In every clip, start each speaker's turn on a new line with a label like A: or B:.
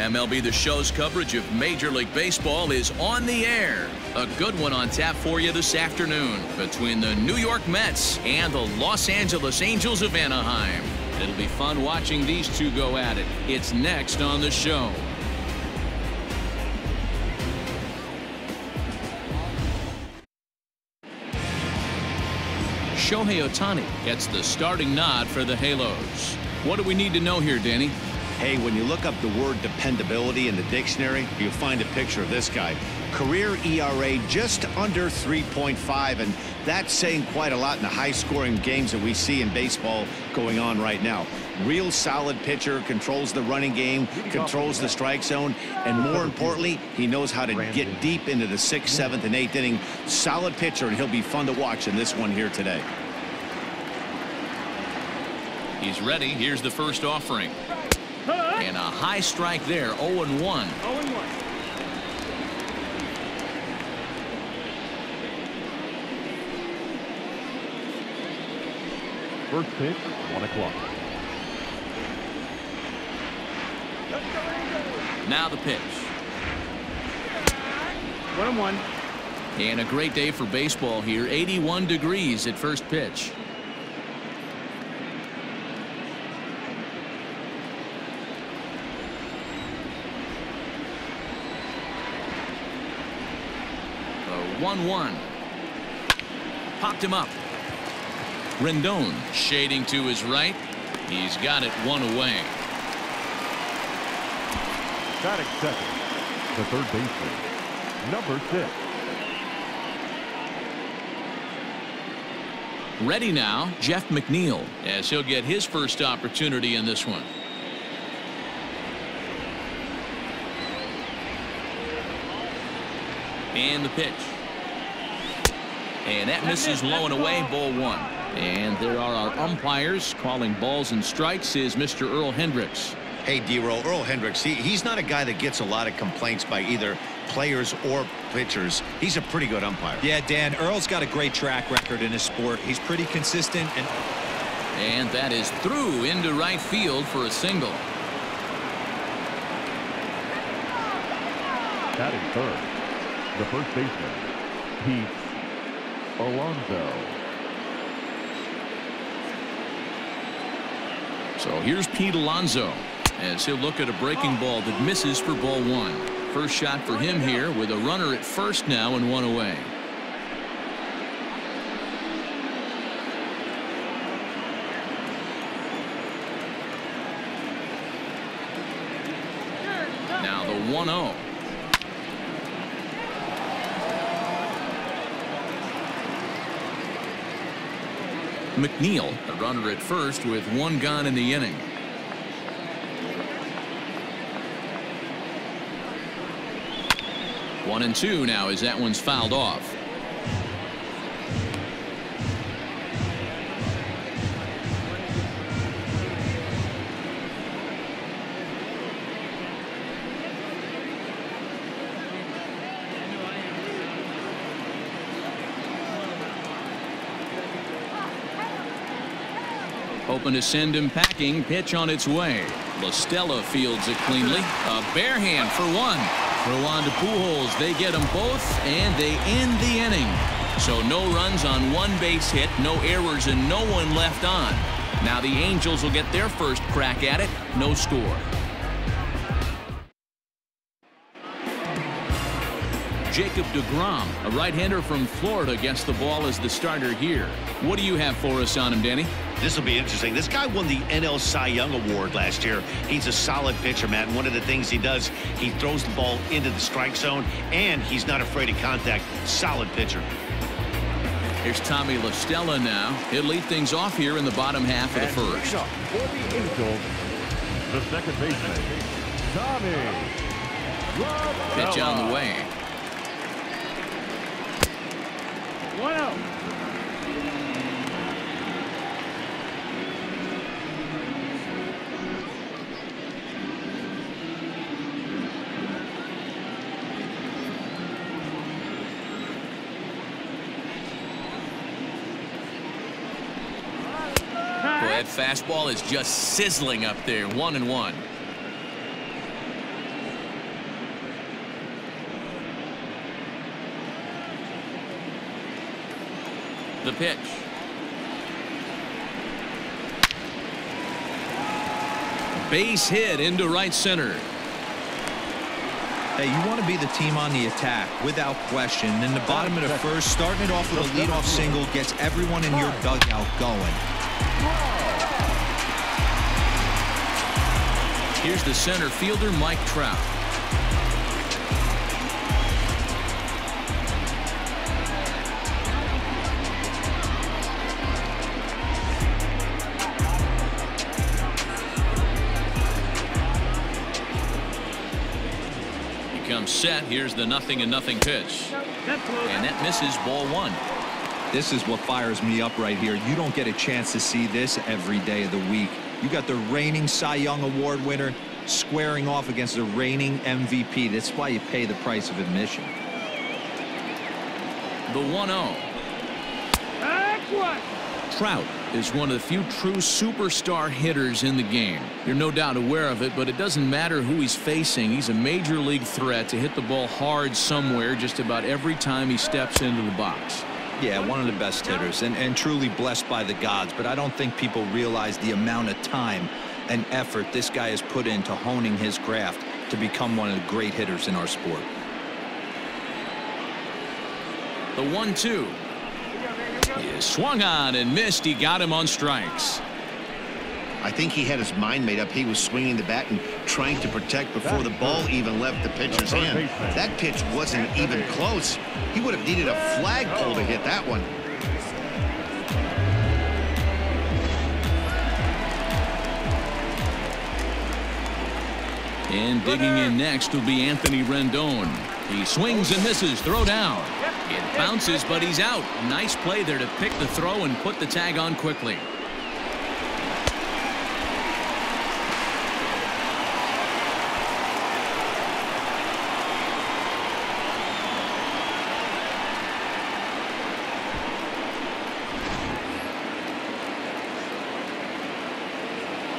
A: MLB The Show's coverage of Major League Baseball is on the air. A good one on tap for you this afternoon between the New York Mets and the Los Angeles Angels of Anaheim. It'll be fun watching these two go at it. It's next on the show. Shohei Ohtani gets the starting nod for the Halos. What do we need to know here, Danny?
B: Hey, when you look up the word dependability in the dictionary, you'll find a picture of this guy. Career ERA just under 3.5, and that's saying quite a lot in the high-scoring games that we see in baseball going on right now. Real solid pitcher, controls the running game, controls the strike zone, and more importantly, he knows how to get deep into the 6th, 7th, and 8th inning. Solid pitcher, and he'll be fun to watch in this one here today.
A: He's ready. Here's the first offering. And a high strike there, 0-1. 0-1.
C: First pitch, 1 o'clock.
A: Now the pitch.
D: 1-1.
A: And a great day for baseball here. 81 degrees at first pitch. The 1-1. Popped him up. Rendon shading to his right. He's got it one away.
C: Batting second, the third baseman, number 6.
A: Ready now, Jeff McNeil, as he'll get his first opportunity in this one. And the pitch. And that misses low and away, ball 1. And there are our umpires calling balls and strikes is Mr. Earl Hendricks.
B: Hey, D-Roll, Earl Hendricks, he's not a guy that gets a lot of complaints by either players or pitchers. He's a pretty good umpire.
E: Yeah, Dan, Earl's got a great track record in his sport. He's pretty consistent.
A: And that is through into right field for a single.
C: Batting third, the first baseman, Pete Alonso.
A: So here's Pete Alonso as he'll look at a breaking ball that misses for ball 1. First shot for him here with a runner at first now and 1 away. Now the 1-0. McNeil, a runner at first with 1 gone in the inning. One and 2 now as that one's fouled off. Hoping to send him packing. Pitch on its way. LaStella fields it cleanly. A bare hand for 1. Throw on to Pujols. They get them both, and they end the inning. So no runs on 1 base hit, no errors, and no one left on. Now the Angels will get their first crack at it. No score. Jacob deGrom, a right-hander from Florida, gets the ball as the starter here. What do you have for us on him, Danny?
B: This will be interesting. This guy won the NL Cy Young Award last year. He's a solid pitcher, Matt. And one of the things he does, he throws the ball into the strike zone, and he's not afraid of contact. Solid pitcher.
A: Here's Tommy LaStella now. He'll lead things off here in the bottom half of the first.
C: For the Angels, the second baseman, Tommy LaStella.
A: Pitch on the way.
D: 1-0.
A: That fastball is just sizzling up there. 1-1. The pitch. Base hit into right center.
E: Hey, you want to be the team on the attack, without question. In the bottom of the first, starting it off with a leadoff single gets everyone in your dugout going.
A: Here's the center fielder, Mike Trout. Comes set. Here's the 0-0 pitch. And that misses, ball 1.
E: This is what fires me up right here. You don't get a chance to see this every day of the week. You got the reigning Cy Young Award winner squaring off against the reigning MVP. That's why you pay the price of admission.
A: The 1-0. Trout is one of the few true superstar hitters in the game. You're no doubt aware of it, but it doesn't matter who he's facing. He's a major league threat to hit the ball hard somewhere just about every time he steps into the box.
E: Yeah, one of the best hitters and truly blessed by the gods, but I don't think people realize the amount of time and effort this guy has put into honing his craft to become one of the great hitters in our sport.
A: The 1-2. He swung on and missed. He got him on strikes.
B: I think he had his mind made up. He was swinging the bat and trying to protect before the ball even left the pitcher's hand. That pitch wasn't even close. He would have needed a flagpole to hit that one.
A: And digging in next will be Anthony Rendon. He swings and misses. Throw down. It bounces, but he's out. Nice play there to pick the throw and put the tag on quickly.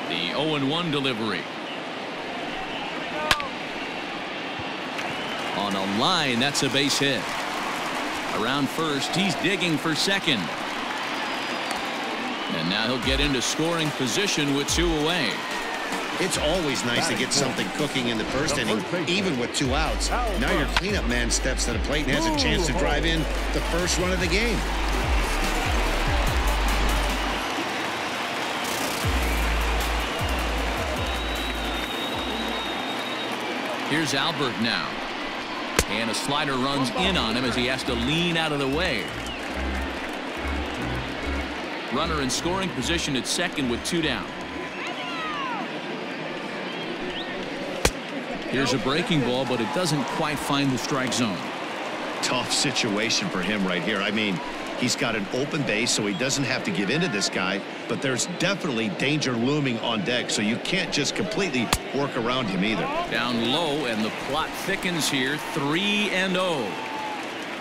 A: The 0-1 delivery. On a line, that's a base hit. Around first, he's digging for second. And now he'll get into scoring position with 2 away.
B: It's always nice to get something cooking in the first inning, even with 2 outs. Now your cleanup man steps to the plate and has a chance to drive in the first run of the game.
A: Here's Albert now. And a slider runs in on him as he has to lean out of the way. Runner in scoring position at second with 2 down. Here's a breaking ball, but it doesn't quite find the strike zone.
B: Tough situation for him right here. I mean, he's got an open base, so he doesn't have to give in to this guy, but there's definitely danger looming on deck, so you can't just completely work around him either.
A: Down low, and the plot thickens here. 3-0.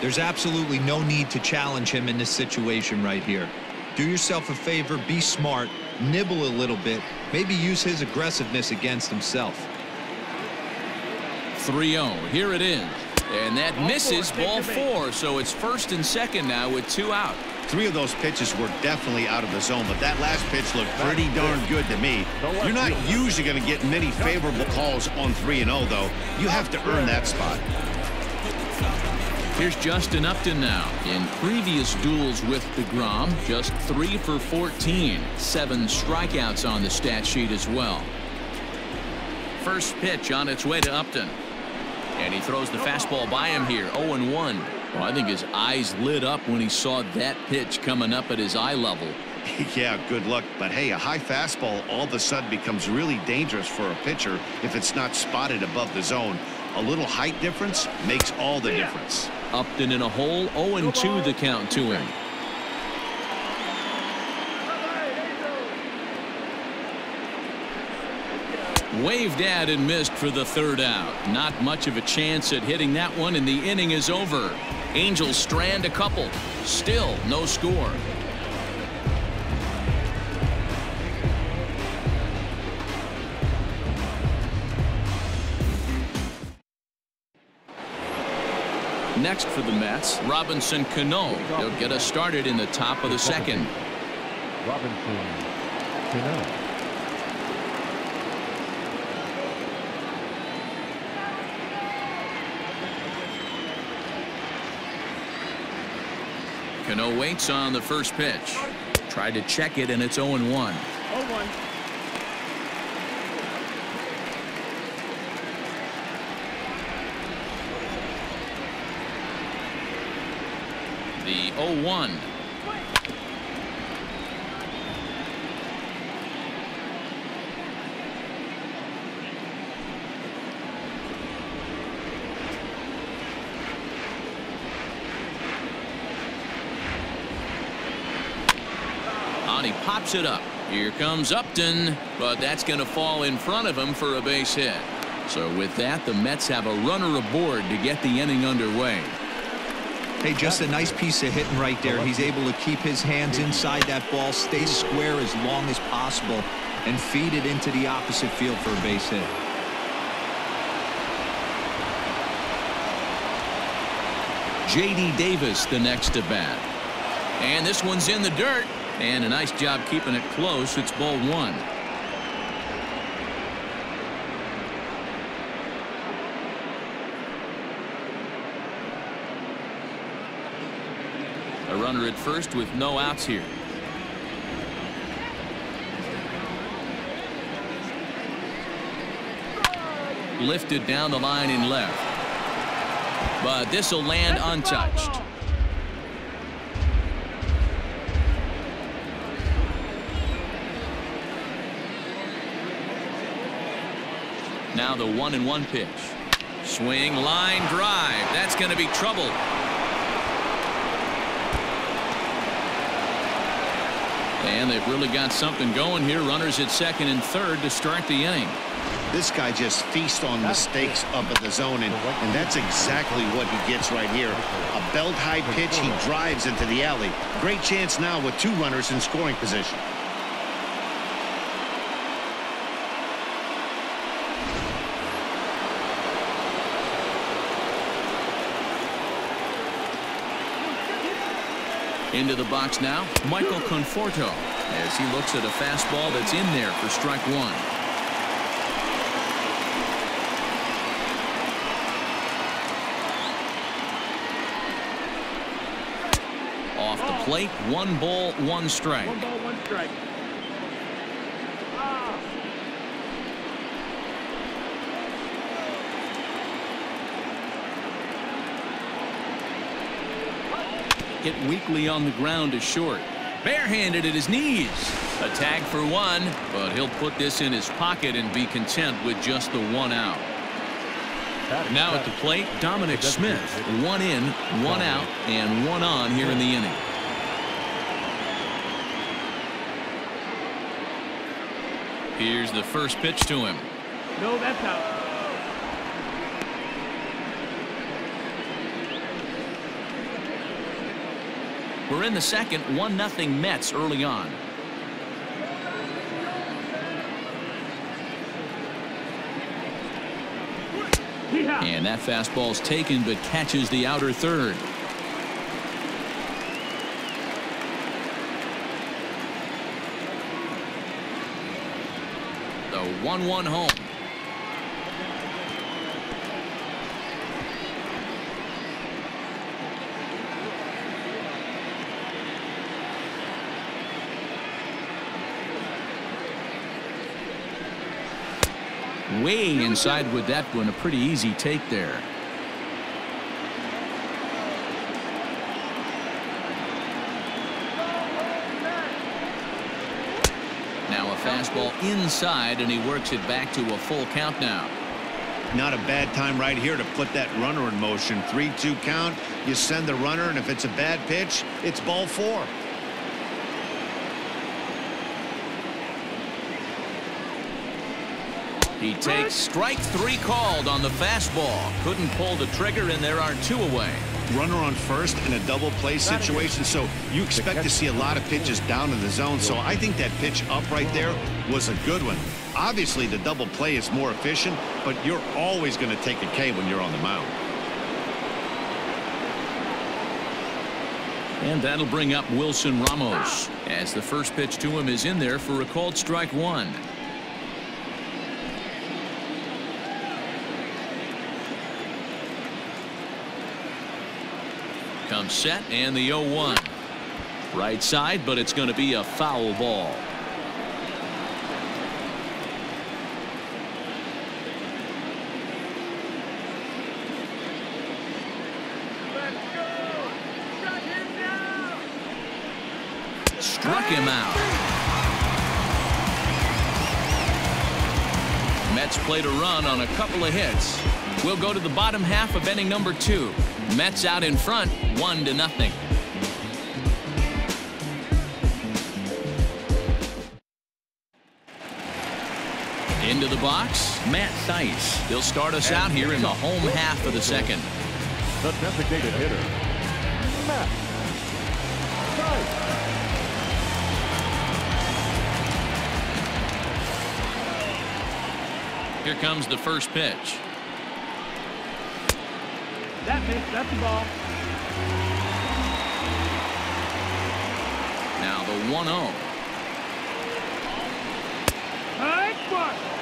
E: There's absolutely no need to challenge him in this situation right here. Do yourself a favor, be smart, nibble a little bit, maybe use his aggressiveness against himself.
A: 3-0. Here it is. And that misses, ball 4, so it's first and second now with 2 out.
B: 3 of those pitches were definitely out of the zone, but that last pitch looked pretty darn good to me. You're not usually going to get many favorable calls on 3-0, though. You have to earn that spot.
A: Here's Justin Upton now. In previous duels with DeGrom, just 3 for 14. 7 strikeouts on the stat sheet as well. First pitch on its way to Upton. And he throws the fastball by him here. 0-1. Well, I think his eyes lit up when he saw that pitch coming up at his eye level.
B: Yeah, good luck. But hey, a high fastball all of a sudden becomes really dangerous for a pitcher if it's not spotted above the zone. A little height difference makes all the difference.
A: Upton in a hole. 0-2 the count to him. Waved at and missed for the 3rd out. Not much of a chance at hitting that one, and the inning is over. Angels strand a couple. Still no score. next for the Mets, Robinson Cano. He'll get us started in the top of the second.
C: Robinson Cano.
A: Cano waits on the first pitch. Tried to check it, and it's 0-1.
D: 0-1.
A: The 0-1. He pops it up. Here comes Upton, but that's going to fall in front of him for a base hit. So with that, the Mets have a runner aboard to get the inning underway.
E: Hey, just a nice piece of hitting right there. He's able to keep his hands inside that ball, stay square as long as possible, and feed it into the opposite field for a base hit.
A: J.D. Davis the next to bat. And this one's in the dirt. And a nice job keeping it close. It's ball one. A runner at first with no outs here. Lifted down the line in left. But this will land untouched. Now the 1-1 pitch. Swing, line drive. That's going to be trouble. And they've really got something going here. Runners at second and third to start the inning.
B: This guy just feasts on mistakes up in the zone, and that's exactly what he gets right here. A belt high pitch, he drives into the alley. Great chance now with two runners in scoring position.
A: Into the box now, Michael Conforto, as he looks at a fastball that's in there for strike one. Off the plate, 1 ball, 1 strike.
D: 1 ball, 1 strike.
A: Hit weakly on the ground to short. Barehanded at his knees. A tag for 1, but he'll put this in his pocket and be content with just the 1 out. Now at the plate, Dominic Smith. 1 in, 1 out, and 1 on here in the inning. Here's the first pitch to him.
D: No, that's out.
A: We're in the second, 1-0 Mets early on. And that fastball's taken but catches the outer third. The 1-1 home. Way inside with that one. A pretty easy take there. Now a fastball inside, and he works it back to a full count now.
B: Not a bad time right here to put that runner in motion. 3-2 count. You send the runner, and if it's a bad pitch, it's ball 4.
A: He takes strike 3 called on the fastball. Couldn't pull the trigger, and there are 2 away.
B: Runner on first in a double play situation, so you expect to see a lot of pitches down in the zone. So I think that pitch up right there was a good one. Obviously, the double play is more efficient, but you're always going to take a K when you're on the mound.
A: And that'll bring up Wilson Ramos, as the first pitch to him is in there for a called strike one. Comes set and the 0-1. Right side, but it's going to be a foul ball. Struck him out. Mets played a run on a couple of hits. We'll go to the bottom half of inning number 2. Mets out in front, 1-0. Into the box, Matt Thaiss. He'll start us out here in the home half of the second.
C: The designated hitter, Matt Thaiss.
A: Here comes the first pitch.
D: That's the ball.
A: Now the 1-0.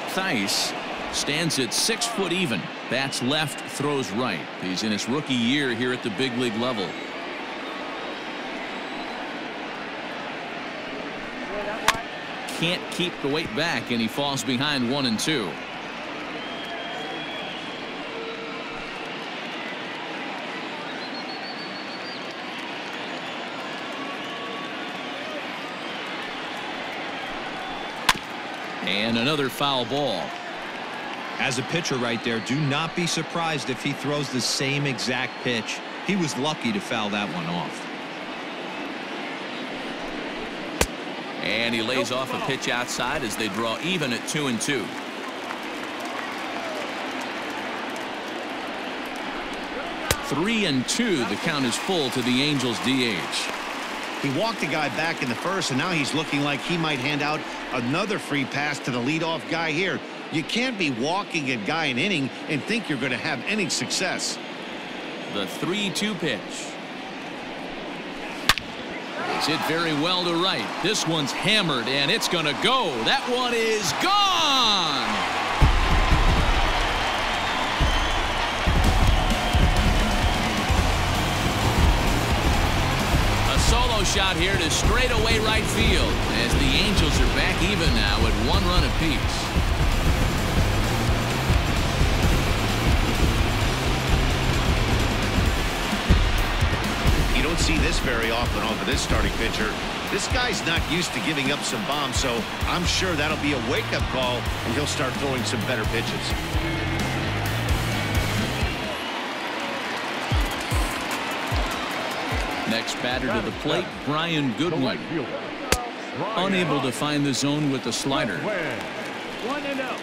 A: Thaiss stands at 6 foot even. Bats left, throws right. He's in his rookie year here at the big league level. Can't keep the weight back, and he falls behind 1-2. And another foul ball.
E: As a pitcher right there, do not be surprised if he throws the same exact pitch. He was lucky to foul that one off.
A: And he lays off a pitch outside as they draw even at 2-2. Three and 2. The count is full to the Angels DH.
B: He walked the guy back in the first, and now he's looking like he might hand out another free pass to the leadoff guy here. You can't be walking a guy an inning and think you're going to have any success.
A: The 3-2 pitch. It's hit very well to right. This one's hammered, and it's going to go. That one is gone. Solo shot here to straightaway right field, as the Angels are back even now at 1 run apiece.
B: You don't see this very often off of this starting pitcher. This guy's not used to giving up some bombs, so I'm sure that'll be a wake-up call, and he'll start throwing some better pitches.
A: Next batter to the plate, Brian Goodwin. Unable to find the zone with the slider.
D: 1-0.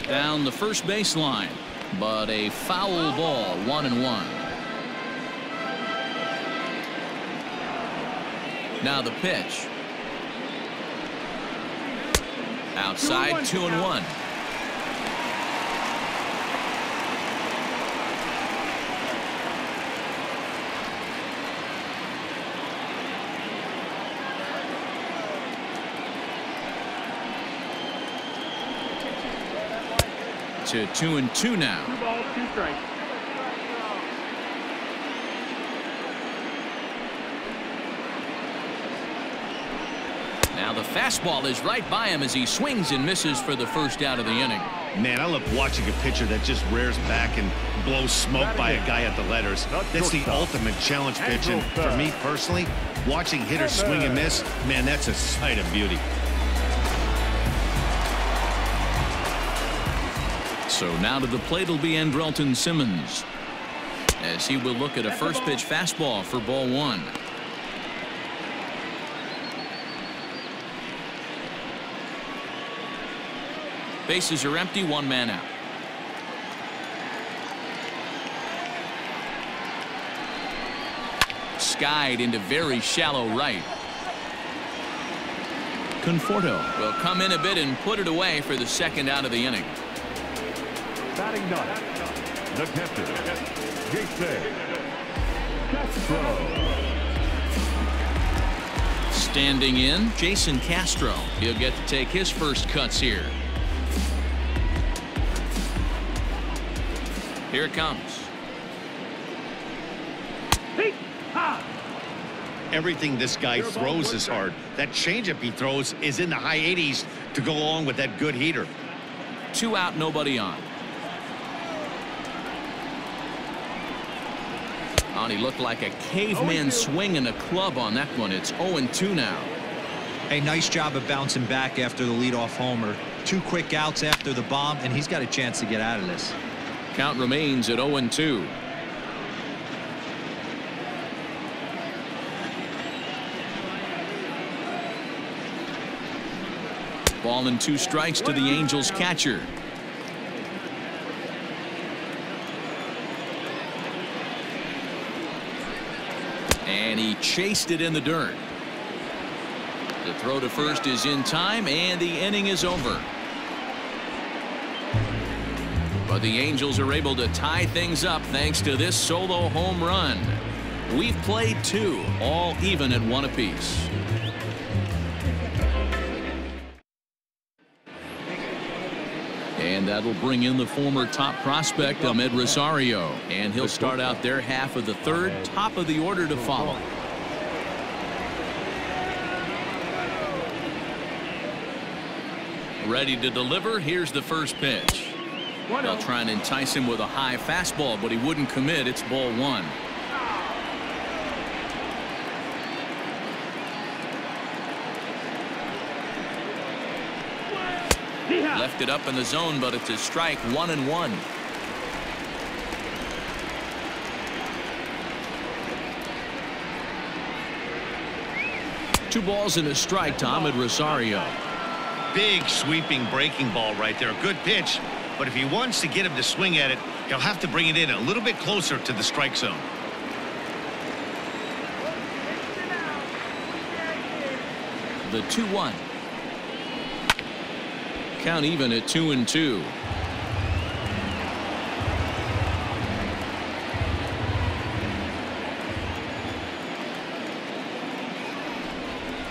A: Down the first baseline, but a foul ball, 1-1. Now the pitch. Outside, 2-1. To 2-2 now.
D: 2 balls, 2 strikes.
A: Now the fastball is right by him as he swings and misses for the first out of the inning.
B: Man, I love watching a pitcher that just rears back and blows smoke by a guy at the letters. That's the ultimate challenge pitch, and for me personally, watching hitters swing and miss, man, that's a sight of beauty.
A: So now to the plate will be Andrelton Simmons, as he will look at a first pitch fastball for ball 1. Bases are empty, 1 man out. Skied into very shallow right. Conforto will come in a bit and put it away for the second out of the inning.
C: Batting ninth, the catcher, Jason Castro.
A: Standing in, Jason Castro. He'll get to take his first cuts here. Here it comes.
B: Everything this guy throws is hard. That changeup he throws is in the high 80s to go along with that good heater.
A: 2 out, nobody on. Oh, and he looked like a caveman swinging a club on that one. It's 0-2 now.
E: Hey, nice job of bouncing back after the leadoff homer. 2 quick outs after the bomb, and he's got a chance to get out of this.
A: Count remains at 0-2. Ball and 2 strikes to the Angels catcher. And he chased it in the dirt. The throw to first is in time, and the inning is over. But the Angels are able to tie things up thanks to this solo home run. We've played 2, all even at 1 apiece. And that'll bring in the former top prospect, Ahmed Rosario. And he'll start out their half of the third, top of the order to follow. Ready to deliver. Here's the first pitch. They'll try and entice him with a high fastball, but he wouldn't commit. It's ball 1. Left it up in the zone, but it's a strike. 1-1. Two balls and a strike to Ahmed Rosario.
B: Big sweeping breaking ball right there. Good pitch, but if he wants to get him to swing at it, he'll have to bring it in a little bit closer to the strike zone.
A: The 2-1. Count even at 2-2.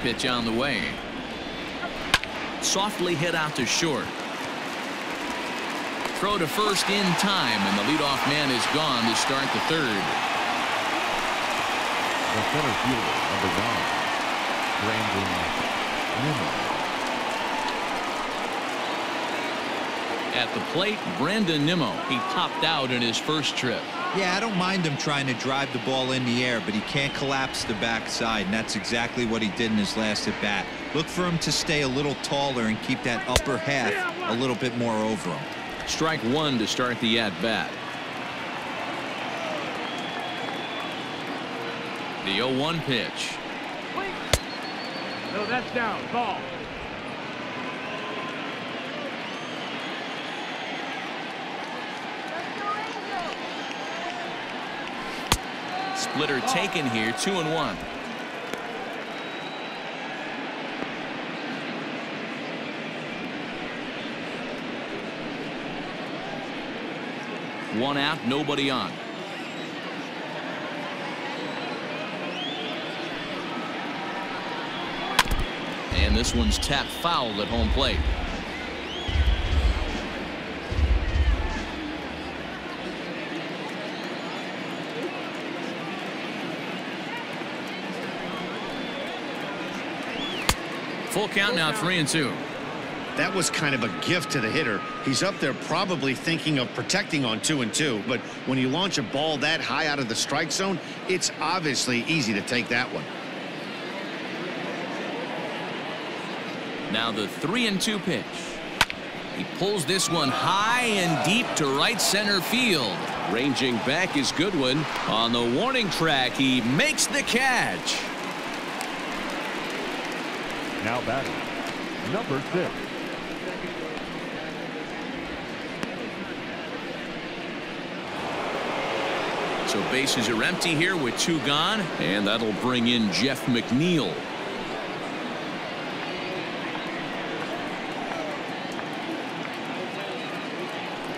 A: Pitch on the way. Softly hit out to short. Throw to first in time, and the leadoff man is gone to start the third.
C: The center fielder, number 9, Brandon Nimmo.
A: At the plate, Brandon Nimmo. He popped out in his first trip.
E: Yeah, I don't mind him trying to drive the ball in the air, but he can't collapse the backside, and that's exactly what he did in his last at bat. Look for him to stay a little taller and keep that upper half a little bit more over him.
A: Strike 1 to start the at bat. The 0-1 pitch.
D: No, that's down. Ball.
A: Splitter taken here. 2-1. One out, nobody on. And this one's tapped foul at home plate. Full count now, 3-2.
B: That was kind of a gift to the hitter. He's up there probably thinking of protecting on 2-2, but when you launch a ball that high out of the strike zone, it's obviously easy to take that one.
A: Now the 3-2 pitch. He pulls this one high and deep to right center field. Ranging back is Goodwin. On the warning track, he makes the catch.
C: Now batting, number 6.
A: So bases are empty here with 2 gone, and that'll bring in Jeff McNeil.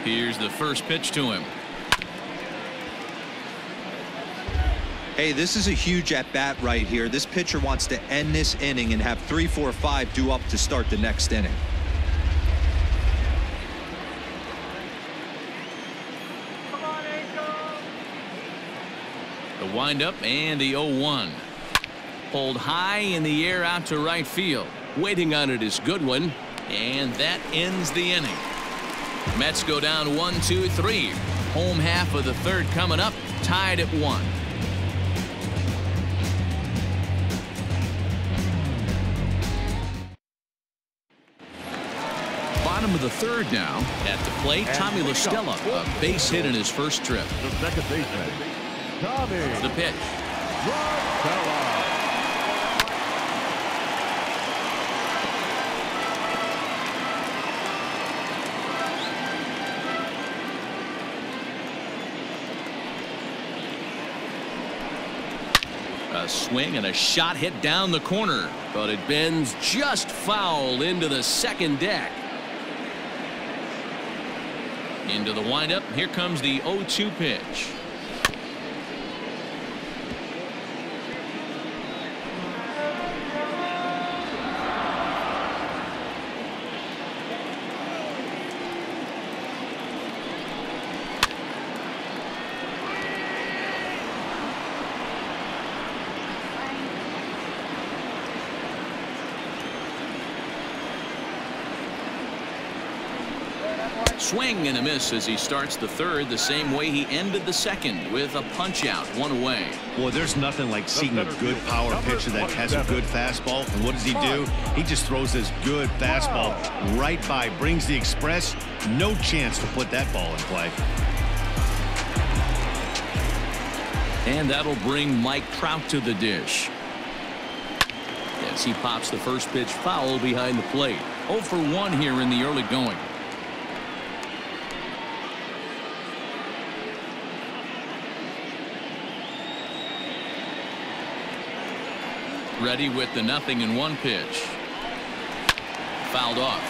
A: Here's the first pitch to him.
E: Hey, this is a huge at-bat right here. This pitcher wants to end this inning and have 3, 4, 5 due up to start the next inning.
A: The windup and the 0-1. Pulled high in the air out to right field. Waiting on it is Goodwin, and that ends the inning. Mets go down 1-2-3. Home half of the third coming up, tied at 1. Bottom of the third now. At the plate, Tommy La Stella, a base hit in his first trip.
C: The second baseman, Tommy
A: The pitch.
C: La Stella.
A: A swing and a shot hit down the corner, but it bends just foul into the second deck. Into the windup. Here comes the 0-2 pitch. Swing and a miss as he starts the third the same way he ended the second, with a punch out, 1 away.
B: Boy, there's nothing like seeing a good power pitcher that has a good fastball. And what does he do? He just throws this good fastball right by, brings the express. No chance to put that ball in play.
A: And that'll bring Mike Trout to the dish. As he pops the first pitch foul behind the plate. 0 for 1 here in the early going. Ready with the 0-1 pitch. Fouled off.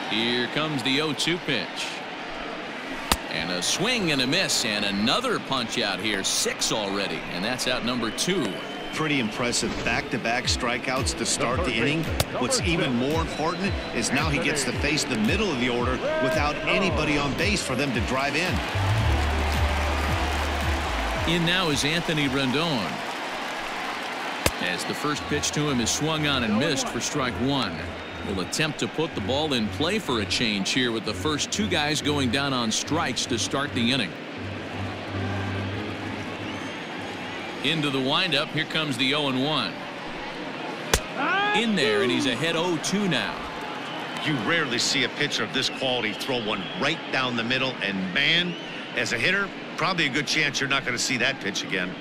A: Here comes the 0-2 pitch. And a swing and a miss, and another punch out here. 6 already, and that's out number 2.
B: Pretty impressive back-to-back strikeouts to start the inning. What's even more important is now he gets to face the middle of the order without anybody on base for them to drive in.
A: In now is Anthony Rendon. As the first pitch to him is swung on and missed for strike 1. Will attempt to put the ball in play for a change here with the first 2 guys going down on strikes to start the inning. Into the windup. Here comes the 0-1. In there, and he's ahead 0-2 now.
B: You rarely see a pitcher of this quality throw one right down the middle, and man, as a hitter, probably a good chance you're not going to see that pitch again.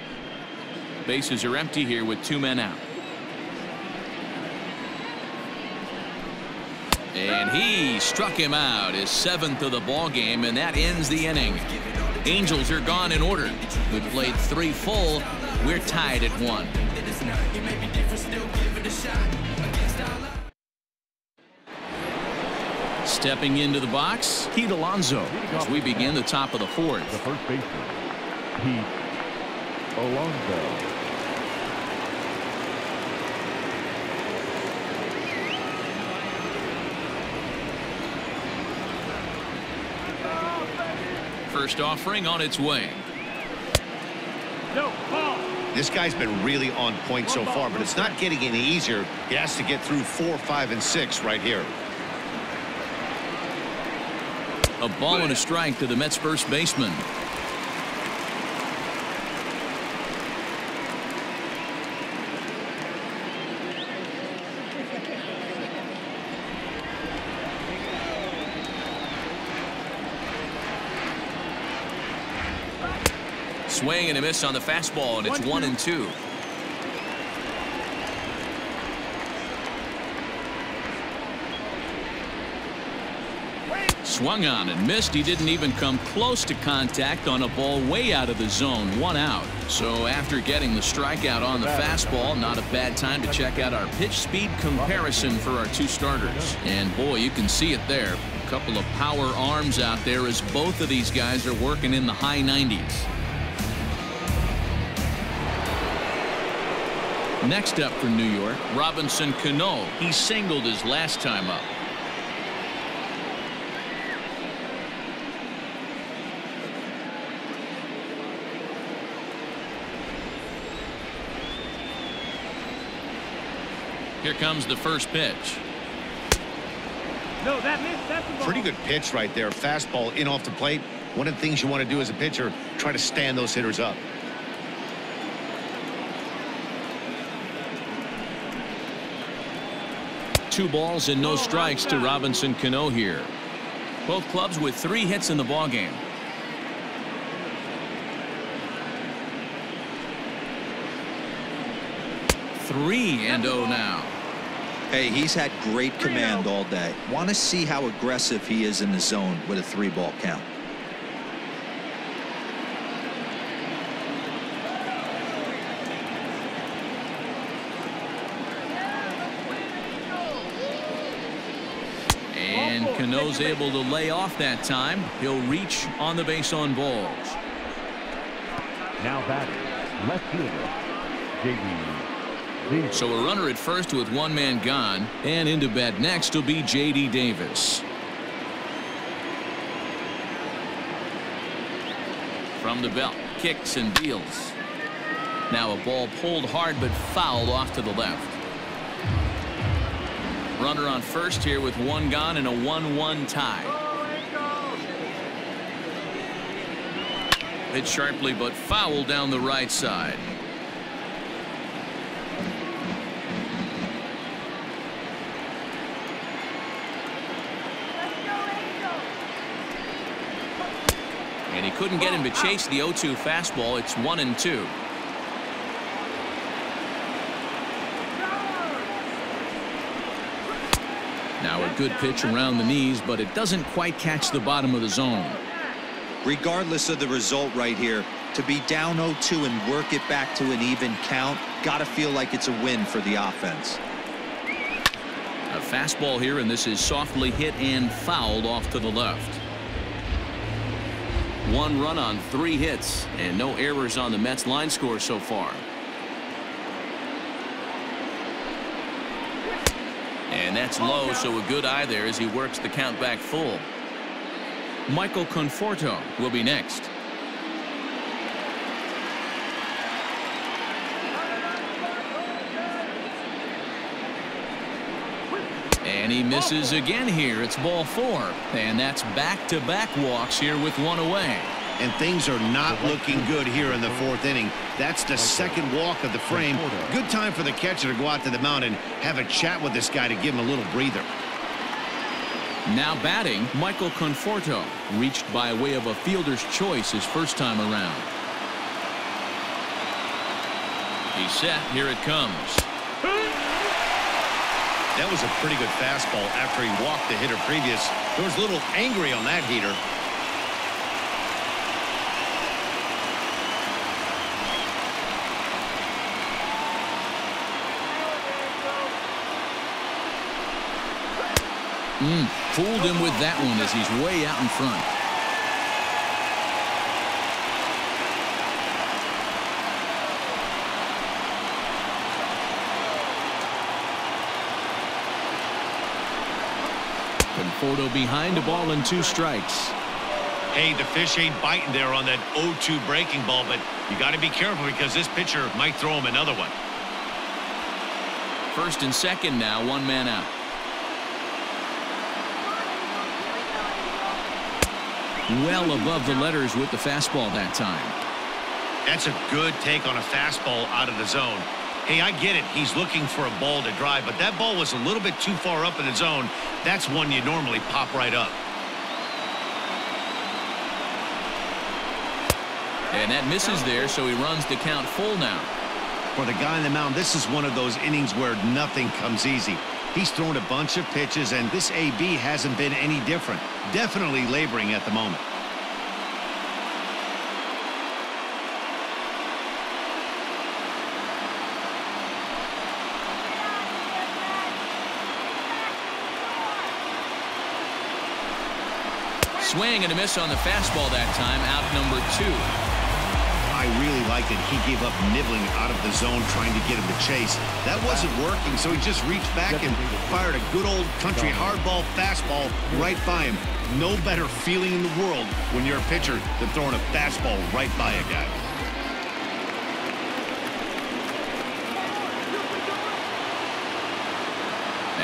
A: Bases are empty here with 2 men out. And he struck him out, his 7th of the ball game, and that ends the inning. Angels are gone in order. We played 3 full. We're tied at 1. Stepping into the box, Pete Alonso, as we begin the top of the 4th.
C: The first baseman, Pete Alonso.
A: First offering on its way.
D: No, ball.
B: This guy's been really on point so far, but it's not getting any easier. He has to get through 4, 5, and 6 right here.
A: A ball and a strike to the Mets first baseman. Swing and a miss on the fastball, and it's 1-2. swung on and missed. He didn't even come close to contact on a ball way out of the zone. 1 out. So after getting the strikeout on the fastball, not a bad time to check out our pitch speed comparison for our 2 starters. And boy, you can see it there. A couple of power arms out there as both of these guys are working in the high 90s. Next up for New York, Robinson Cano. He singled his last time up. Here comes the first pitch.
D: No, that missed. That's the ball.
B: Pretty good pitch right there. Fastball in off the plate. One of the things you want to do as a pitcher, try to stand those hitters up.
A: Two balls and no strikes to Robinson Cano here. Both clubs with 3 hits in the ballgame. 3-0 now.
E: Hey, he's had great command all day. Want to see how aggressive he is in the zone with a 3-ball count.
A: And Cano's able to lay off that time. He'll reach on the base on balls.
C: Now batting, left fielder, J.D. Davis.
A: So a runner at first with 1 man gone, and into bat next will be J.D. Davis. From the belt, kicks and deals. Now a ball pulled hard but fouled off to the left. Runner on first here with 1 gone and a 1-1 tie. Hit sharply but foul down the right side. And he couldn't get him to chase the 0-2 fastball. It's 1-2. Now a good pitch around the knees, but it doesn't quite catch the bottom of the zone.
E: Regardless of the result right here, to be down 0-2 and work it back to an even count, gotta feel like it's a win for the offense.
A: A fastball here, and this is softly hit and fouled off to the left. 1 run on 3 hits, and no errors on the Mets line score so far. And that's low, so a good eye there as he works the count back full. Michael Conforto will be next. And he misses again here. It's ball 4. And that's back-to-back walks here with 1 away.
B: And things are not looking good here in the 4th inning. That's the 2nd walk of the frame. Good time for the catcher to go out to the mound and have a chat with this guy to give him a little breather.
A: Now batting, Michael Conforto, reached by way of a fielder's choice his first time around. He's set. Here it comes.
B: That was a pretty good fastball after he walked the hitter previous. He was a little angry on that heater.
A: Fooled him with that one as he's way out in front. Conforto behind, a ball and 2 strikes.
B: Hey, the fish ain't biting there on that 0-2 breaking ball, but you got to be careful because this pitcher might throw him another one.
A: First and second now, 1 man out. Well above the letters with the fastball that time.
B: That's a good take on a fastball out of the zone. Hey, I get it. He's looking for a ball to drive, but that ball was a little bit too far up in the zone. That's one you normally pop right up.
A: And that misses there, so he runs the count full now.
B: For the guy on the mound, this is one of those innings where nothing comes easy. He's thrown a bunch of pitches, and this AB hasn't been any different. Definitely laboring at the moment.
A: Swing and a miss on the fastball that time. Out number 2.
B: I really liked it. He gave up nibbling out of the zone trying to get him to chase. That wasn't working, so he just reached back and fired a good old country hardball fastball right by him. No better feeling in the world when you're a pitcher than throwing a fastball right by a guy.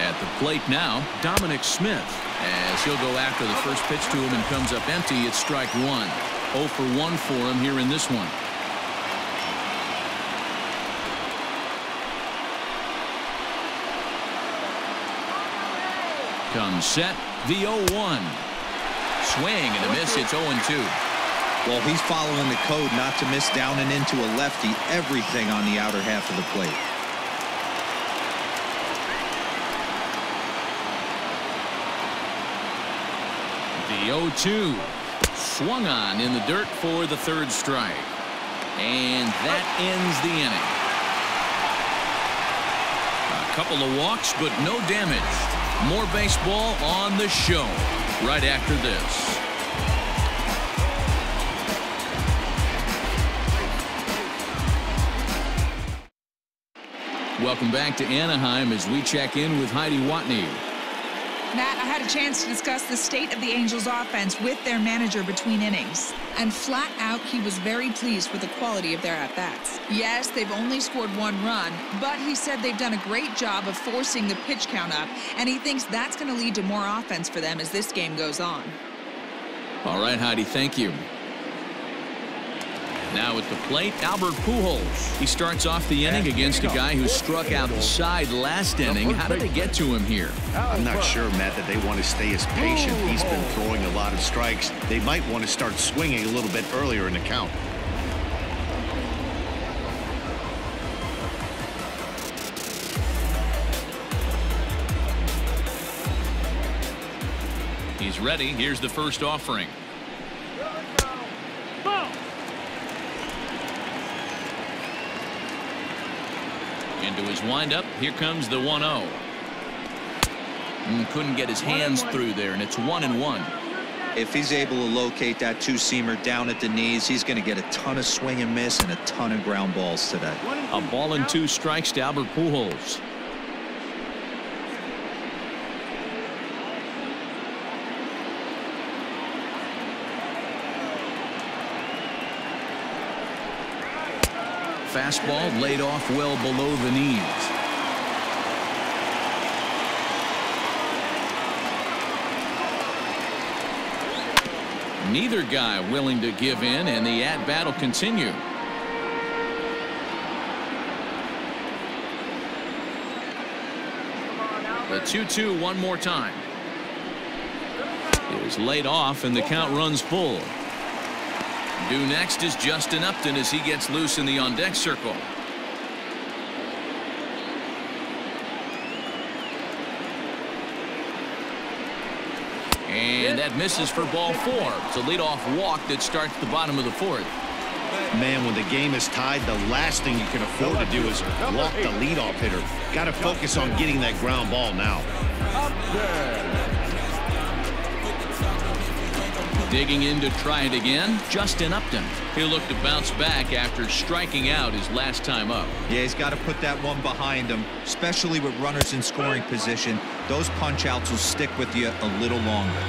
A: At the plate now, Dominic Smith, as he'll go after the first pitch to him and comes up empty. It's strike 1. 0 for 1 for him here in this one. Comes set, the 0-1. Swing and a miss. It's 0-2.
E: Well, he's following the code not to miss down and into a lefty. Everything on the outer half of the plate.
A: The 0-2. Swung on in the dirt for the 3rd strike. And that ends the inning. A couple of walks, but no damage. More baseball on the show right after this. Welcome back to Anaheim as we check in with Heidi Watney.
F: Matt, I had a chance to discuss the state of the Angels offense with their manager between innings. And flat out, he was very pleased with the quality of their at-bats. Yes, they've only scored 1 run, but he said they've done a great job of forcing the pitch count up, and he thinks that's going to lead to more offense for them as this game goes on.
A: All right, Heidi, thank you. Now at the plate, Albert Pujols. He starts off the inning against a guy who struck out the side last inning. How did they get to him here?
B: I'm not sure, Matt, that they want to stay as patient. He's been throwing a lot of strikes. They might want to start swinging a little bit earlier in the count.
A: He's ready. Here's the first offering. Into his windup. Here comes the 1-0. Couldn't get his hands through there, and it's 1-1.
E: If he's able to locate that 2-seamer down at the knees, he's going to get a ton of swing and miss and a ton of ground balls today.
A: A ball and 2 strikes to Albert Pujols. Fastball laid off well below the knees. Neither guy willing to give in, and the at-bat will continue. The 2-2 one more time. It was laid off, and the count runs full. Due next is Justin Upton as he gets loose in the on-deck circle. And that misses for ball 4. It's a leadoff walk that starts the bottom of the 4th.
B: Man, when the game is tied, the last thing you can afford to do is walk the leadoff hitter. Got to focus on getting that ground ball now.
A: Digging in to try it again, Justin Upton. He'll look to bounce back after striking out his last time up.
E: Yeah, he's got to put that one behind him, especially with runners in scoring position. Those punch-outs will stick with you a little longer.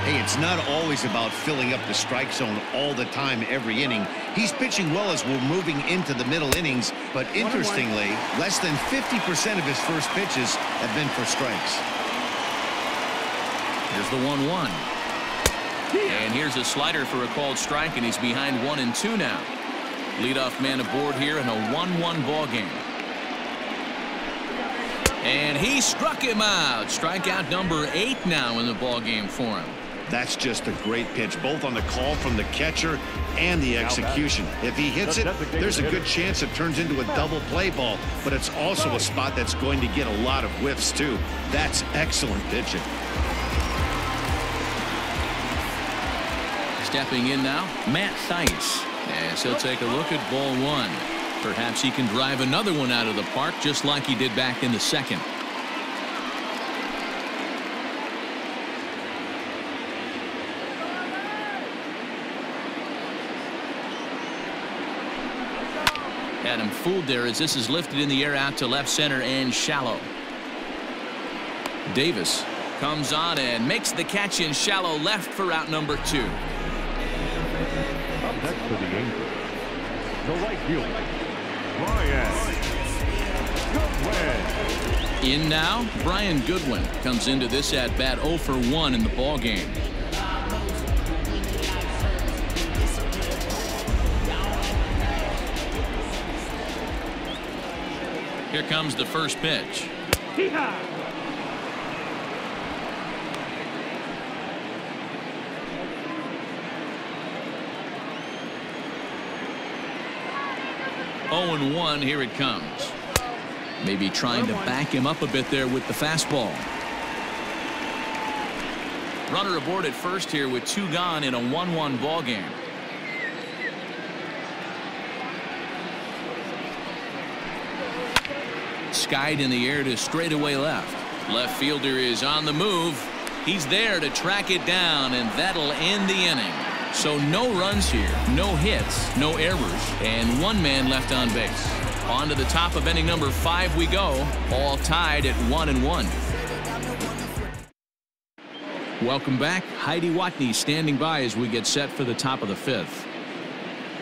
B: Hey, it's not always about filling up the strike zone all the time every inning. He's pitching well as we're moving into the middle innings, but interestingly, less than 50% of his first pitches have been for strikes.
A: Here's the 1-1. And here's a slider for a called strike, and he's behind 1-2 now. Leadoff man aboard here in a 1-1 ball game. And he struck him out. Strikeout number 8 now in the ball game for him.
B: That's just a great pitch, both on the call from the catcher and the execution. If he hits it, there's a good chance it turns into a double play ball, but it's also a spot that's going to get a lot of whiffs too. That's excellent pitching.
A: Stepping in now, Matt Theis, as he'll take a look at ball one. Perhaps he can drive another one out of the park just like he did back in the second. Had him fooled there as this is lifted in the air out to left center and shallow. Davis comes on and makes the catch in shallow left for out number 2.
C: Up next for the Angels, the right fielder, Brian Goodwin.
A: In now, Brian Goodwin comes into this at bat 0 for 1 in the ball game. Here comes the first pitch.
D: Hee-haw!
A: 0-1, here it comes. Maybe trying to back him up a bit there with the fastball. Runner aboard at first here with 2 gone in a 1-1 ball game. Skied in the air to straightaway left. Left fielder is on the move. He's there to track it down, and that'll end the inning. So no runs here, no hits, no errors, and 1 man left on base. On to the top of inning number 5 we go, all tied at 1-1. Welcome back. Heidi Watney standing by as we get set for the top of the 5th.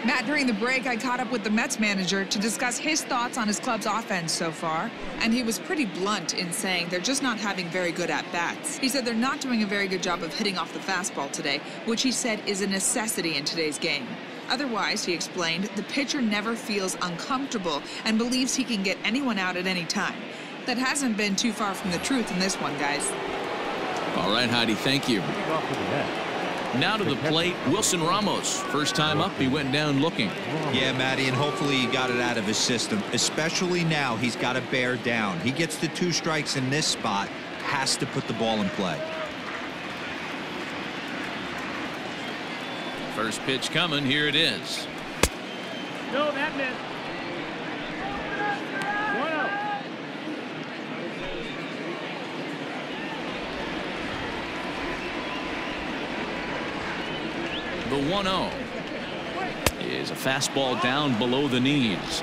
F: Matt, during the break, I caught up with the Mets manager to discuss his thoughts on his club's offense so far, and he was pretty blunt in saying they're just not having very good at-bats. He said they're not doing a very good job of hitting off the fastball today, which he said is a necessity in today's game. Otherwise, he explained, the pitcher never feels uncomfortable and believes he can get anyone out at any time. That hasn't been too far from the truth in this one, guys.
A: All right, Heidi, thank you. Now to the plate, Wilson Ramos. First time up, he went down looking.
E: Yeah, Matty, and hopefully he got it out of his system. Especially now, he's got to bear down. He gets the 2 strikes in this spot, has to put the ball in play.
A: First pitch coming, here it is.
D: No, that missed. 1-0.
A: The 1-0 is a fastball down below the knees.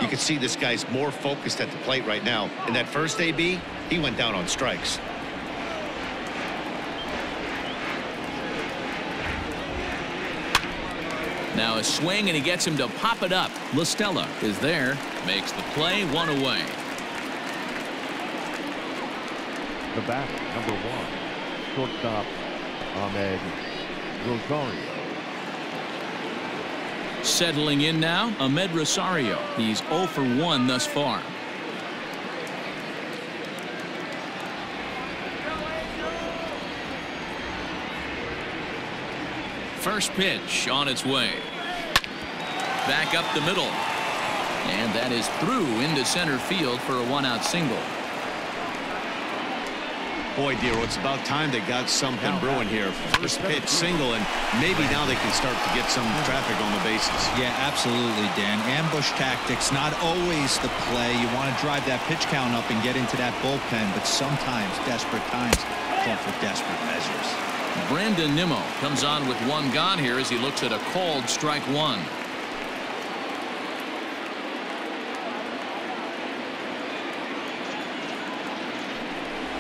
B: You can see this guy's more focused at the plate right now. In that first AB, he went down on strikes.
A: Now a swing, and he gets him to pop it up. La Stella is there, makes the play, 1 away.
C: The bat, number 1, shortstop Ahmed Rosario.
A: Settling in now, Ahmed Rosario. He's 0 for 1 thus far. First pitch on its way. Back up the middle. And that is through into center field for a 1-out single.
B: Boy, Dero, it's about time they got something brewing here. First pitch single, and maybe now they can start to get some traffic on the bases.
E: Yeah, absolutely, Dan. Ambush tactics, not always the play. You want to drive that pitch count up and get into that bullpen, but sometimes desperate times call for desperate measures.
A: Brandon Nimmo comes on with 1 gone here as he looks at a called strike 1.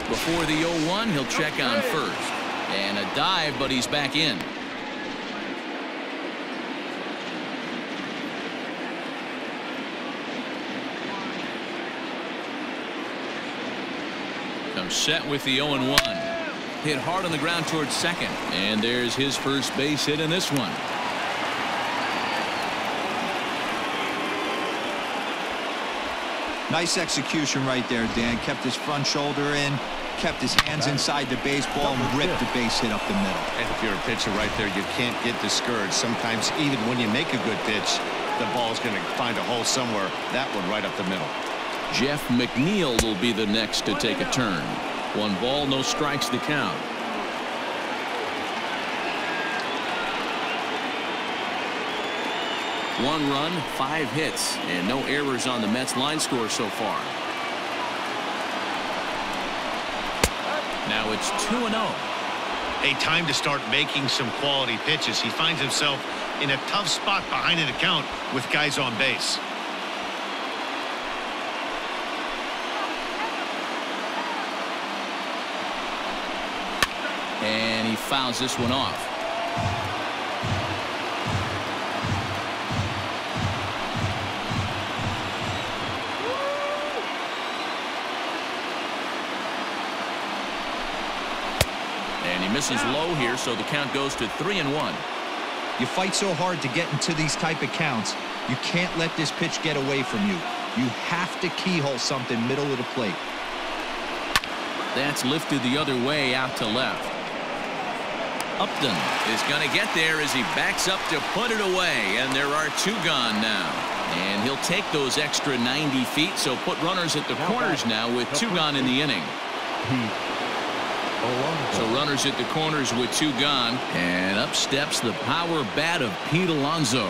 A: Before the 0-1, he'll check on first. And a dive, but he's back in. Comes set with the 0-1. Hit hard on the ground towards second. And there's his first base hit in this one.
E: Nice execution right there, Dan. Kept his front shoulder in, kept his hands inside the baseball, and ripped the base hit up the middle.
B: And if you're a pitcher right there, you can't get discouraged. Sometimes even when you make a good pitch, the ball's going to find a hole somewhere. That one right up the middle.
A: Jeff McNeil will be the next to take a turn. 1 ball, no strikes to count. One run, 5 hits, and no errors on the Mets line score so far. Now it's 2-0.
B: A time to start making some quality pitches. He finds himself in a tough spot behind an account with guys on base.
A: And he fouls this one off. And he misses low here, so the count goes to 3-1.
E: You fight so hard to get into these type of counts, you can't let this pitch get away from you. You have to keyhole something middle of the plate.
A: That's lifted the other way out to left. Upton is going to get there as he backs up to put it away, and there are 2 gone now. And he'll take those extra 90 feet, so put runners at the corners now with 2 gone in the inning. So runners at the corners with 2 gone, and up steps the power bat of Pete Alonso.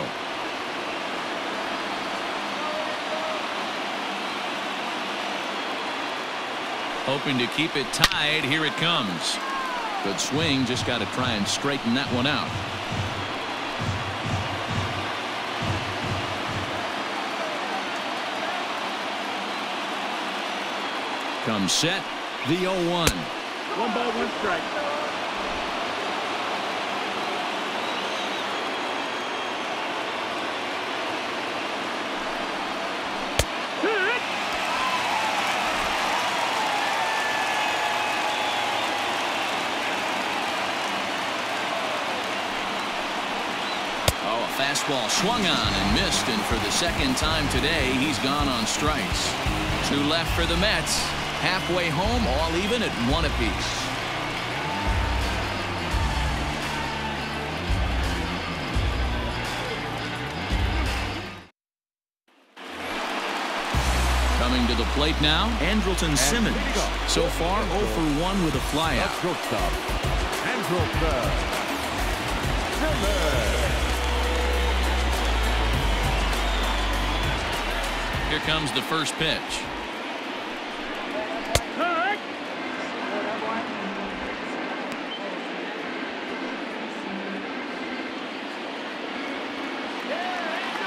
A: Hoping to keep it tied. Here it comes. Good swing. Just got to try and straighten that one out. Comes set. The 0-1.
D: 1 ball, 1 strike.
A: Fastball swung on and missed, and for the 2nd time today, he's gone on strikes. 2 left for the Mets. Halfway home, all even at 1 apiece. Coming to the plate now, Andrelton Simmons. So far, 0 for 1 with a flyout.
C: Shortstop, Andrelton Simmons.
A: Here comes the first pitch.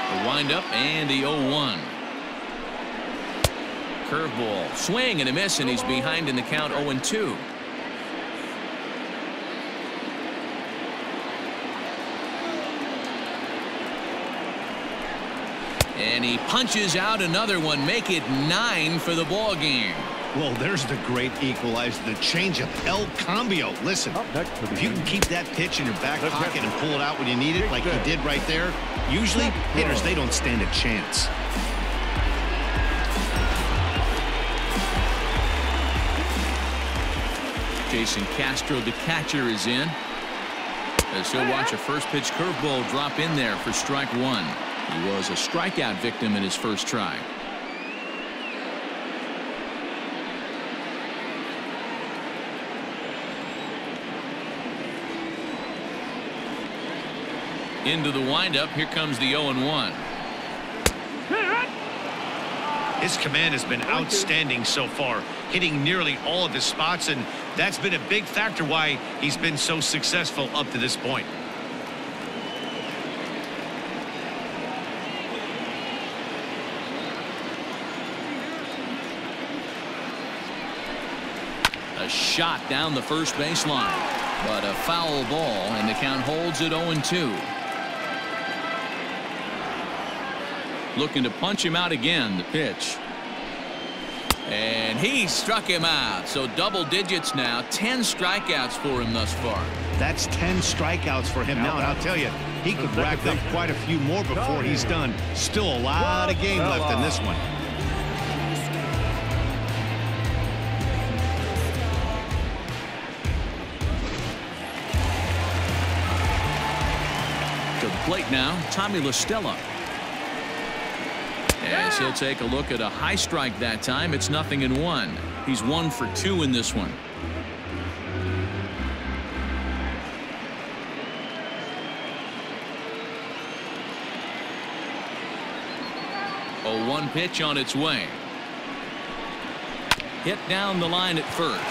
A: The windup and the 0-1. Curveball, swing and a miss, and he's behind in the count 0-2. And he punches out another one, make it 9 for the ball game.
B: Well, there's the great equalizer, the changeup, El Cambio. Listen, if you can keep that pitch in your back pocket and pull it out when you need it, like he did right there, usually hitters, they don't stand a chance.
A: Jason Castro, the catcher, is in. As he'll watch a first pitch curveball drop in there for strike 1. He was a strikeout victim in his first try. Into the windup. Here comes the 0-1.
B: His command has been outstanding so far, hitting nearly all of his spots, and that's been a big factor why he's been so successful up to this point.
A: A shot down the first baseline, but a foul ball, and the count holds at 0-2. Looking to punch him out again, the pitch. And he struck him out. So double digits now, 10 strikeouts for him thus far.
B: That's 10 strikeouts for him now, and I'll tell you, he could rack up quite a few more before he's done. Still a lot of game left in this one.
A: plate now, Tommy LaStella. As he'll take a look at a high strike that time, it's 0-1. He's 1 for 2 in this one. A 1 pitch on its way. Hit down the line at first.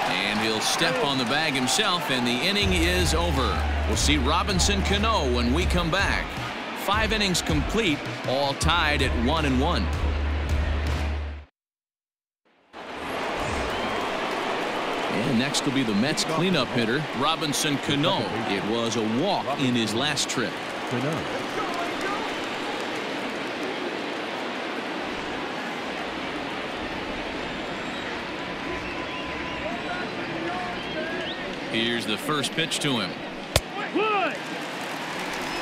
A: And he'll step on the bag himself, and the inning is over. We'll see Robinson Cano when we come back. 5 innings complete, all tied at 1-1. And next will be the Mets cleanup hitter, Robinson Cano. It was a walk in his last trip. Here's the first pitch to him.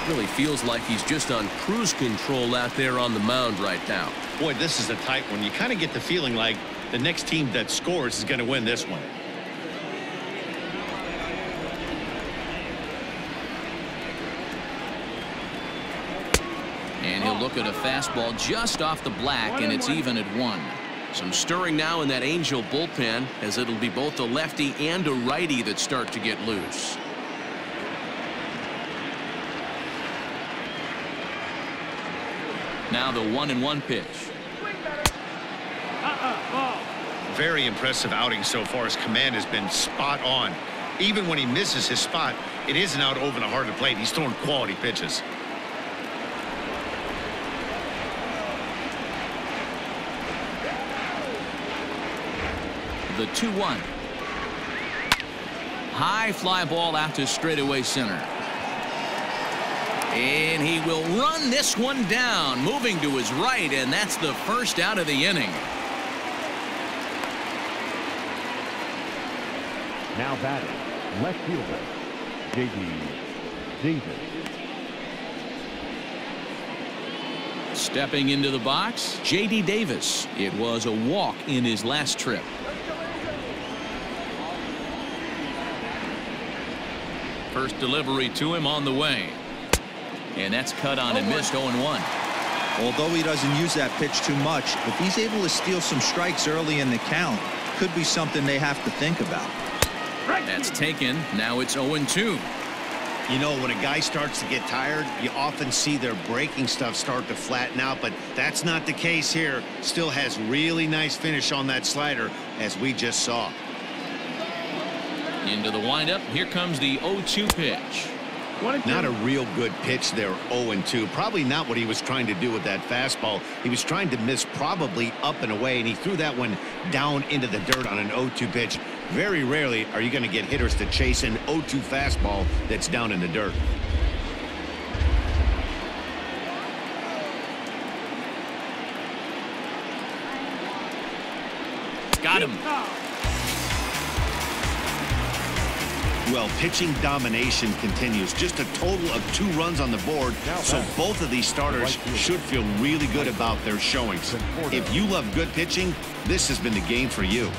G: Really feels like he's just on cruise control out there on the mound right now.
B: Boy, this is a tight one. You kind of get the feeling like the next team that scores is going to win this one.
A: And he'll look at a fastball just off the black, and it's even at 1. Some stirring now in that Angel bullpen, as it'll be both a lefty and a righty that start to get loose. Now the 1-1 pitch.
B: Very impressive outing so far. His command has been spot on. Even when he misses his spot, it isn't out over the heart of the plate. He's throwing quality pitches.
A: The 2-1. High fly ball out to straightaway center. And he will run this one down, moving to his right, and that's the first out of the inning.
C: Now batting, left fielder, J.D. Davis.
A: Stepping into the box, J.D. Davis. It was a walk in his last trip. First delivery to him on the way. And that's cut on and missed 0-1.
E: Although he doesn't use that pitch too much, if he's able to steal some strikes early in the count, could be something they have to think about.
A: That's taken. Now it's 0-2.
B: You know, when a guy starts to get tired, you often see their breaking stuff start to flatten out, but that's not the case here. Still has really nice finish on that slider, as we just saw.
A: Into the windup. Here comes the 0-2 pitch.
B: Not a real good pitch there, 0-2. Probably not what he was trying to do with that fastball. He was trying to miss probably up and away, and he threw that one down into the dirt on an 0-2 pitch. Very rarely are you going to get hitters to chase an 0-2 fastball that's down in the dirt.
A: Got him.
B: Well, pitching domination continues. Just a total of 2 runs on the board, so both of these starters should feel really good about their showings. If you love good pitching, this has been the game for you.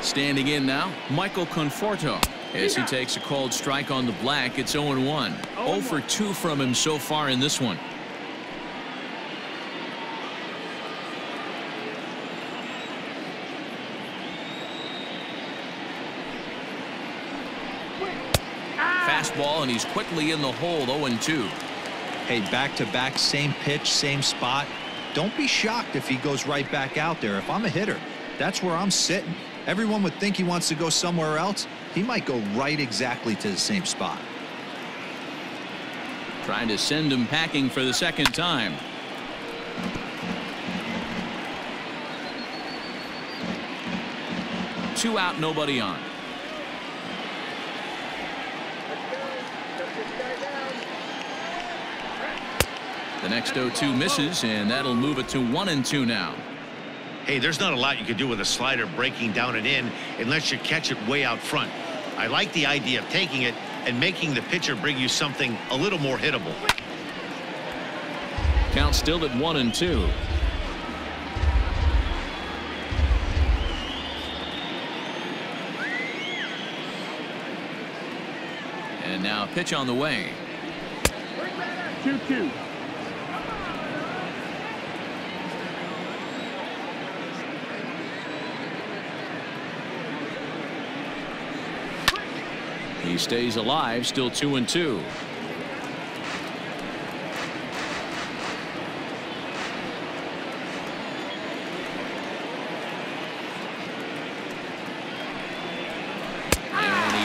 A: Standing in now, Michael Conforto. As he takes a called strike on the black, it's 0-1. 0 for 2 from him so far in this one. Fastball, and he's quickly in the hole. 0-2.
E: Hey, back-to-back, same pitch, same spot. Don't be shocked if he goes right back out there. If I'm a hitter, that's where I'm sitting. Everyone would think he wants to go somewhere else. He might go right exactly to the same spot.
A: Trying to send him packing for the second time. Two out, nobody on. The next 0-2 misses, and that'll move it to 1-2 now.
B: Hey, there's not a lot you can do with a slider breaking down and in unless you catch it way out front. I like the idea of taking it and making the pitcher bring you something a little more hittable.
A: Count still at 1-2. And now a pitch on the way.
D: 2-2.
A: He stays alive, still 2-2.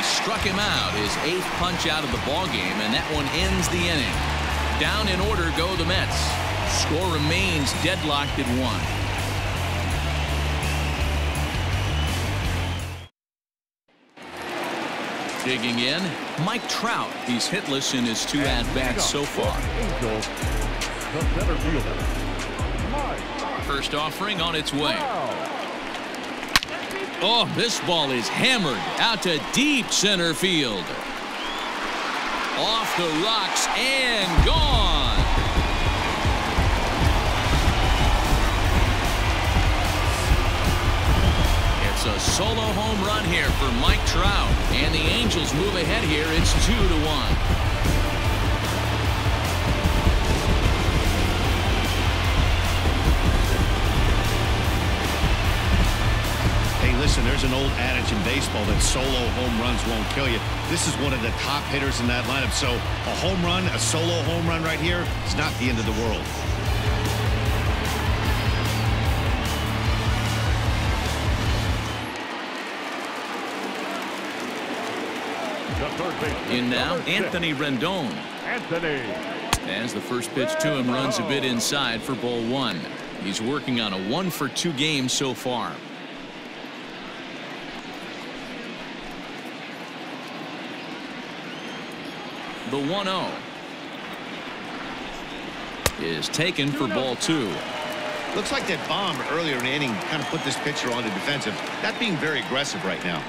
A: Struck him out, his 8th punch out of the ball game, and that one ends the inning. Down in order go the Mets. Score remains deadlocked at 1. Digging in, Mike Trout. He's hitless in his 2 at-bats so far.
C: Angels, the center fielder, Mike.
A: First offering on its way.
C: Wow.
A: Oh, this ball is hammered out to deep center field. Off the rocks and gone. It's a solo home run here for Mike Trout. And the Angels move ahead here. It's 2-1.
B: Listen, there's an old adage in baseball that solo home runs won't kill you. This is one of the top hitters in that lineup. So a home run, a solo home run right here is not the end of the world.
A: In now, Anthony Rendon.
C: Anthony.
A: As the first pitch to him runs a bit inside for ball 1. He's working on a 1-for-2 game so far. The 1-0 is taken for ball 2.
B: Looks like that bomb earlier in the inning kind of put this pitcher on the defensive. Not being very aggressive right now.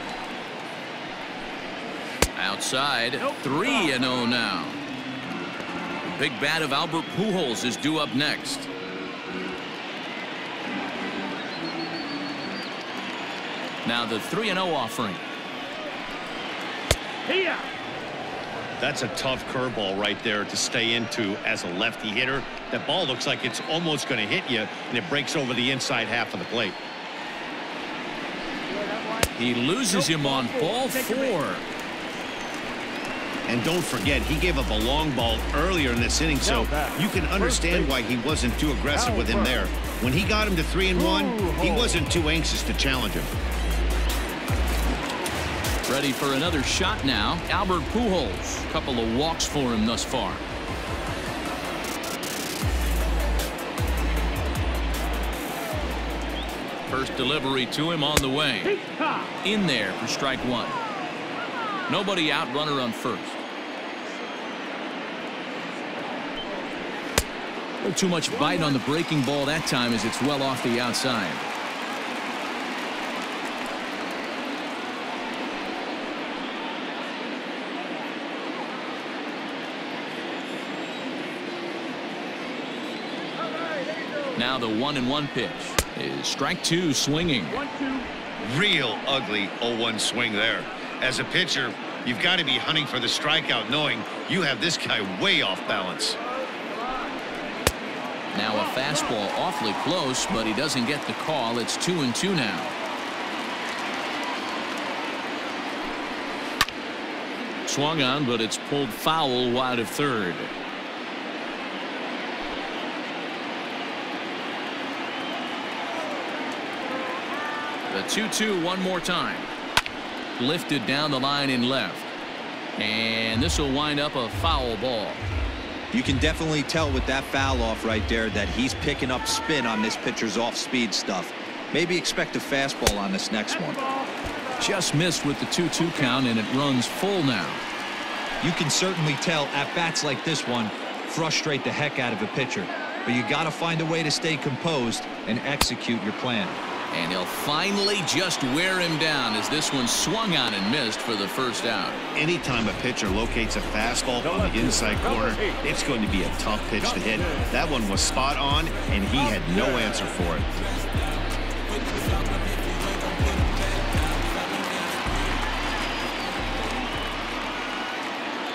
A: Outside, 3-0 now. The big bat of Albert Pujols is due up next. Now the 3-0 offering.
D: Here.
B: That's a tough curveball right there to stay into as a lefty hitter. That ball looks like it's almost going to hit you, and it breaks over the inside half of the plate.
A: He loses him on ball 4.
B: And don't forget, he gave up a long ball earlier in this inning, so you can understand why he wasn't too aggressive with him there. When he got him to 3-1, he wasn't too anxious to challenge him.
A: Ready for another shot now. Albert Pujols. A couple of walks for him thus far. First delivery to him on the way. In there for strike 1. Nobody out, runner on first. Not too much bite on the breaking ball that time as it's well off the outside. Now the 1-1 pitch is strike 2 swinging.
B: Real ugly 0-1 swing there. As a pitcher, you've got to be hunting for the strikeout, knowing you have this guy way off balance.
A: Now a fastball awfully close, but he doesn't get the call. It's 2-2 now. Swung on, but it's pulled foul wide of third. The 2-2 one more time. Lifted down the line in left. And this will wind up a foul ball.
E: You can definitely tell with that foul off right there that he's picking up spin on this pitcher's off-speed stuff. Maybe expect a fastball on this next one.
A: Just missed with the 2-2 count, and it runs full now.
E: You can certainly tell at bats like this one frustrate the heck out of a pitcher. But you got to find a way to stay composed and execute your plan.
A: And he'll finally just wear him down as this one swung on and missed for the first out.
B: Anytime a pitcher locates a fastball on the inside corner, it's going to be a tough pitch to hit. That one was spot on, and he had no answer for it.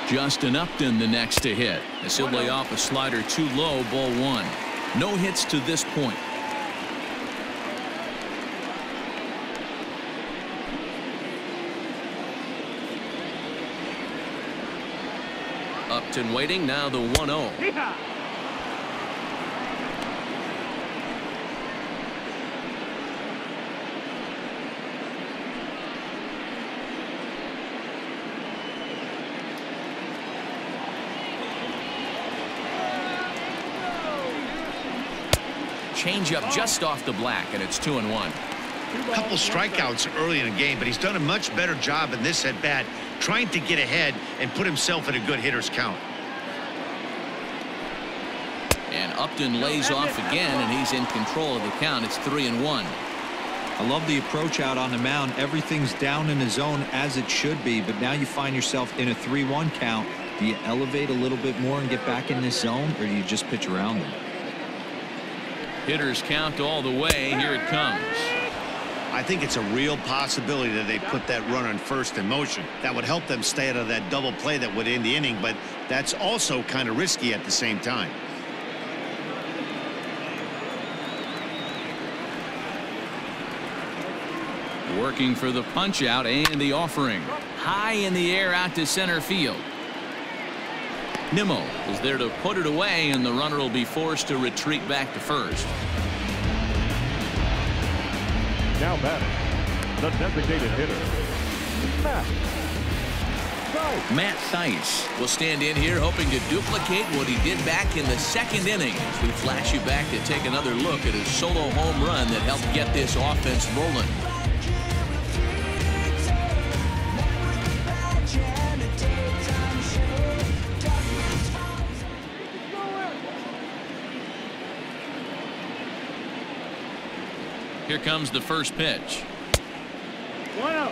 A: Justin Upton the next to hit, as he'll lay off a slider too low, ball one. No hits to this point. Upton waiting, now the 1-0. Change up just off the black, and it's 2-1.
B: A couple strikeouts early in the game, but he's done a much better job in this at bat, trying to get ahead and put himself in a good hitter's count.
A: And Upton lays off again, and he's in control of the count. It's 3-1.
E: I love the approach out on the mound. Everything's down in the zone as it should be, but now you find yourself in a 3-1 count. Do you elevate a little bit more and get back in this zone, or do you just pitch around them?
A: Hitters count all the way. Here it comes.
B: I think it's a real possibility that they put that runner on first in motion. That would help them stay out of that double play that would end the inning, but that's also kind of risky at the same time.
A: Working for the punch out and the offering. High in the air out to center field. Nimmo is there to put it away, and the runner will be forced to retreat back to first.
C: Now batting, the designated hitter,
A: Matt Theis will stand in here hoping to duplicate what he did back in the second inning. As we flash you back to take another look at his solo home run that helped get this offense rolling. Here comes the first pitch.
D: 1-0.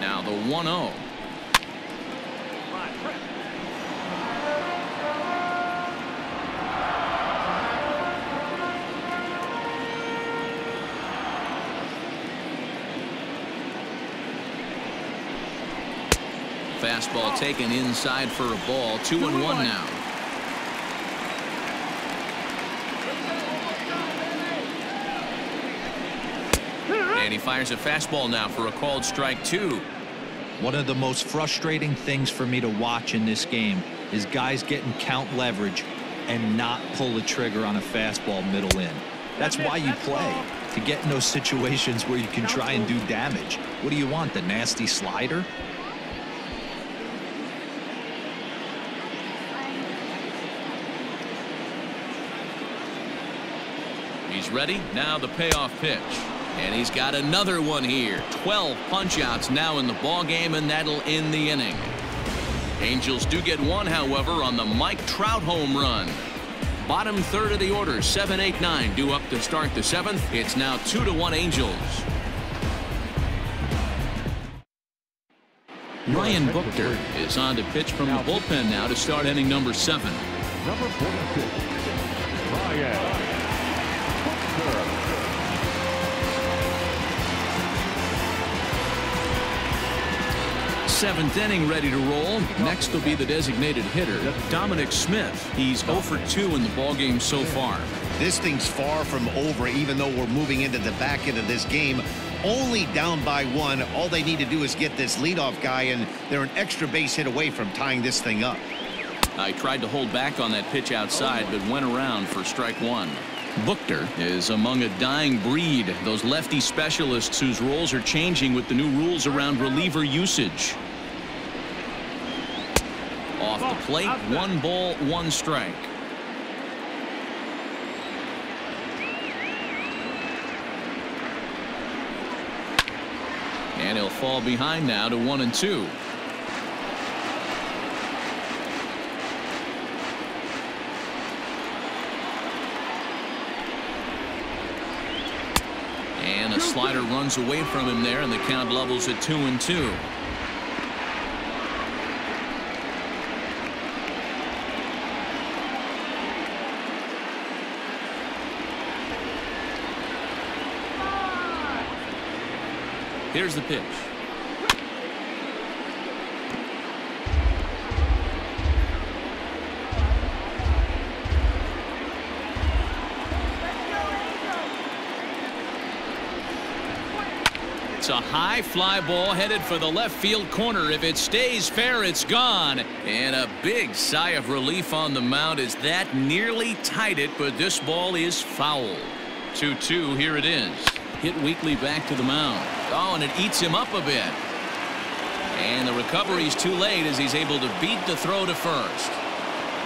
A: Now the 1-0. Fastball taken inside for a ball. 2-1 now. And he fires a fastball now for a called strike 2.
E: One of the most frustrating things for me to watch in this game is guys getting count leverage and not pull the trigger on a fastball middle in. That's why you play, to get in those situations where you can try and do damage. What do you want, the nasty slider?
A: He's ready. Now the payoff pitch. And he's got another one here. 12 punch-outs now in the ball game, and that'll end the inning. Angels do get one, however, on the Mike Trout home run. Bottom third of the order, 7, 8, 9 due up to start the 7th. It's now 2-1 Angels. Ryan Buchter is on to pitch from the bullpen now to start inning number 7.
C: number 46, Ryan Buchter.
A: Seventh inning ready to roll. Next will be the designated hitter, Dominic Smith. He's 0 for 2 in the ballgame so far.
B: This thing's far from over, even though we're moving into the back end of this game. Only down by 1. All they need to do is get this leadoff guy, and they're an extra base hit away from tying this thing up.
A: I tried to hold back on that pitch outside, but went around for strike 1. Buchter is among a dying breed, those lefty specialists whose roles are changing with the new rules around reliever usage. Off the plate, 1 ball, 1 strike. And he'll fall behind now to 1-2. And a slider runs away from him there, and the count levels at 2-2. Here's the pitch. It's a high fly ball headed for the left field corner. If it stays fair, it's gone. And a big sigh of relief on the mound as that nearly tied it, but this ball is foul. 2-2, here it is. Hit weakly back to the mound. Oh, and it eats him up a bit. And the recovery's too late as he's able to beat the throw to first.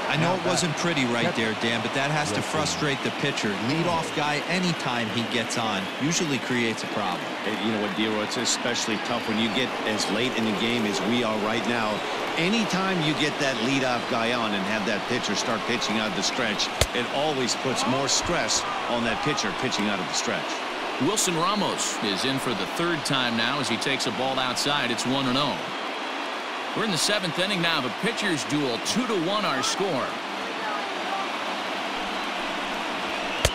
E: I know it wasn't pretty right there, Dan, but that has to frustrate the pitcher. Leadoff guy, anytime he gets on, usually creates a problem.
B: You know what, Dero, it's especially tough when you get as late in the game as we are right now. Anytime you get that leadoff guy on and have that pitcher start pitching out of the stretch, it always puts more stress on that pitcher pitching out of the stretch.
A: Wilson Ramos is in for the third time now as he takes a ball outside. It's 1-0. We're in the seventh inning now of a pitcher's duel. 2-1 our score.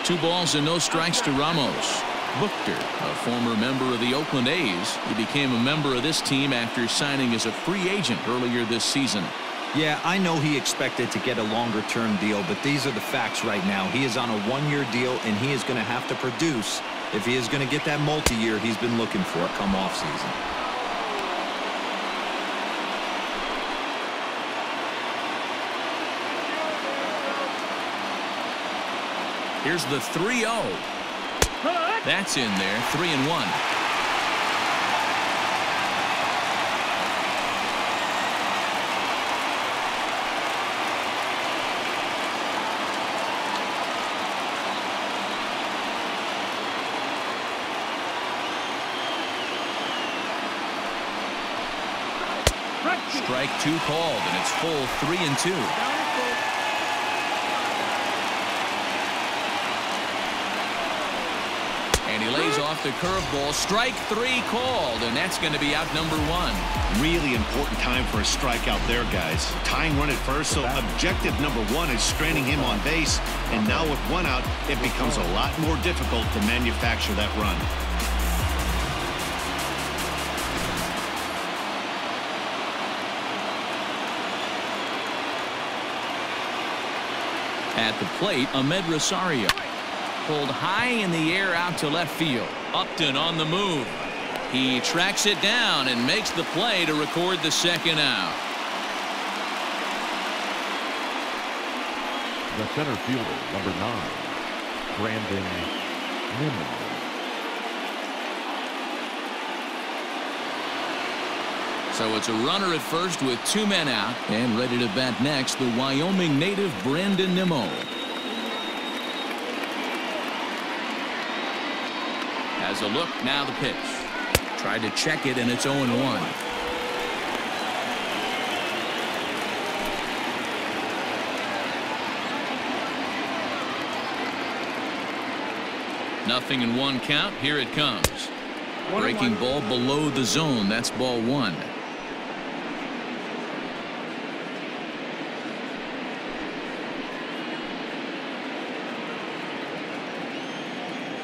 A: 2 balls and no strikes to Ramos. Buchter, a former member of the Oakland A's. He became a member of this team after signing as a free agent earlier this season.
E: Yeah, I know he expected to get a longer-term deal, but these are the facts right now. He is on a 1-year deal, and he is going to have to produce if he is going to get that multi-year he's been looking for come off-season.
A: Here's the 3-0. That's in there. 3-1. Strike 2 called, and it's full 3-2. And he lays off the curveball. Strike 3 called, and that's going to be out number 1.
B: Really important time for a strikeout there, guys. Tying run at first, so objective number 1 is straining him on base. And now with 1 out, it becomes a lot more difficult to manufacture that run.
A: At the plate, Ahmed Rosario. Pulled high in the air out to left field. Upton on the move. He tracks it down and makes the play to record the second out.
C: The center fielder, number 9, Brandon Nimmo.
A: So it's a runner at first with 2 men out, and ready to bat next, the Wyoming native Brandon Nimmo. Has a look, now the pitch. Tried to check it, and it's 0-1. Nothing in 1 count. Here it comes. Breaking ball below the zone. That's ball 1.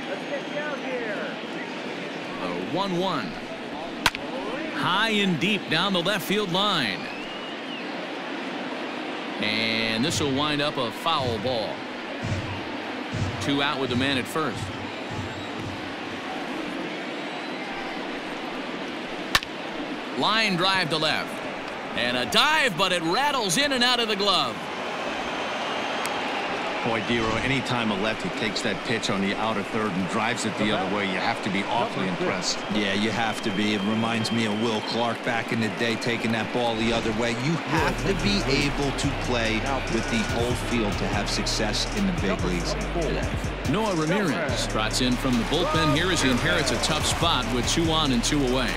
D: Let's get down here.
A: 1-1. High and deep down the left field line. And this will wind up a foul ball. 2 out with the man at first. Line drive to left. And a dive, but it rattles in and out of the glove.
B: Boy, Dero, anytime a lefty takes that pitch on the outer third and drives it the other way, you have to be awfully impressed.
E: Yeah, you have to be. It reminds me of Will Clark back in the day taking that ball the other way. You have to be able to play with the whole field to have success in the big leagues.
A: Noah Ramirez trots in from the bullpen here as he inherits a tough spot with 2 on and 2 away.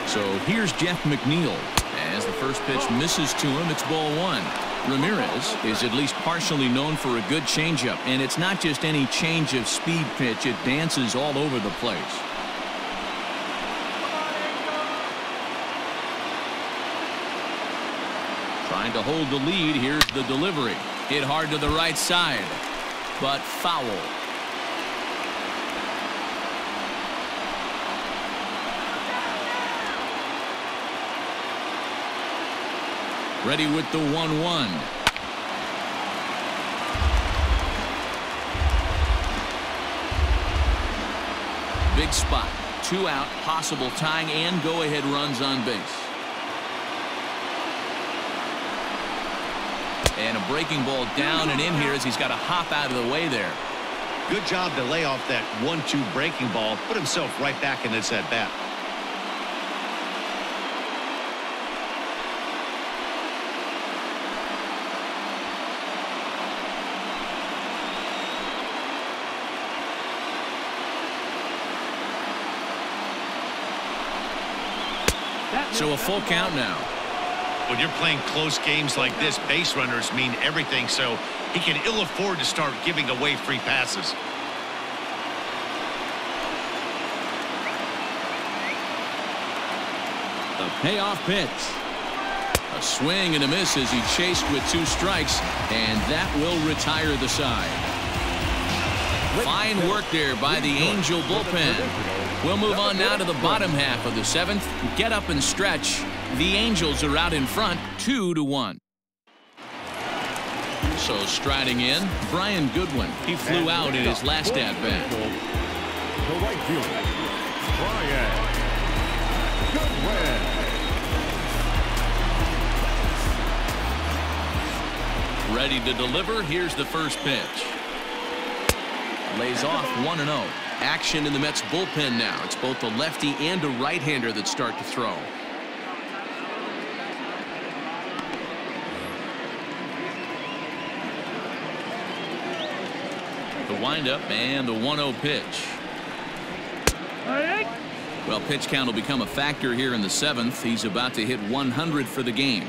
A: So here's Jeff McNeil. As the first pitch misses to him, it's ball 1. Ramirez is at least partially known for a good changeup, and it's not just any change of speed pitch. It dances all over the place. Trying to hold the lead. Here's the delivery. Hit hard to the right side, but foul. Ready with the 1-1. Big spot. 2 out. Possible tying and go-ahead runs on base. And a breaking ball down and in here as he's got to hop out of the way there.
B: Good job to lay off that 1-2 breaking ball. Put himself right back in this at bat.
A: So a full count now.
B: When you're playing close games like this, base runners mean everything, so he can ill afford to start giving away free passes.
A: The payoff pitch. A swing and a miss as he chased with 2 strikes, and that will retire the side. Fine work there by the Angel bullpen. We'll move on now to the bottom half of the 7th. Get up and stretch. The Angels are out in front, 2-1. So striding in, Brian Goodwin. He flew out in his last at-bat.
C: The right fielder, Brian Goodwin.
A: Ready to deliver. Here's the first pitch. Lays off 1-0. Action in the Mets bullpen now. It's both a lefty and a right-hander that start to throw. The windup and the 1-0 pitch. Well, pitch count will become a factor here in the 7th. He's about to hit 100 for the game.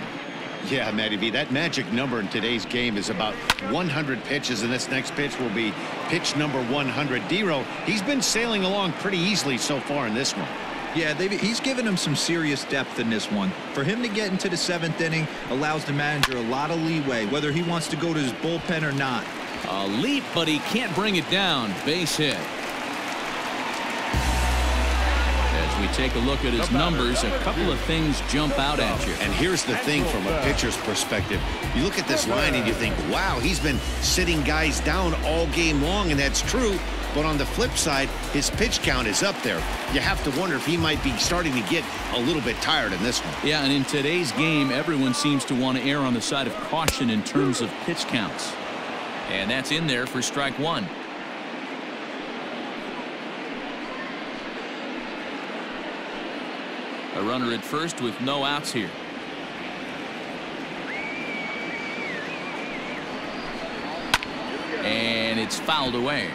B: Yeah, Matty V, that magic number in today's game is about 100 pitches, and this next pitch will be pitch number 100. D-Row, he's been sailing along pretty easily so far in this one.
E: Yeah, he's given him some serious depth in this one. For him to get into the 7th inning allows the manager a lot of leeway, whether he wants to go to his bullpen or not.
A: A leap, but he can't bring it down. Base hit. As we take a look at his numbers, a couple of things jump out at you.
B: And here's the thing from a pitcher's perspective. You look at this line and you think, wow, he's been sitting guys down all game long, and that's true. But on the flip side, his pitch count is up there. You have to wonder if he might be starting to get a little bit tired in this one.
A: Yeah, and in today's game, everyone seems to want to err on the side of caution in terms of pitch counts. And that's in there for strike 1. A runner at first with no outs here. And it's fouled away.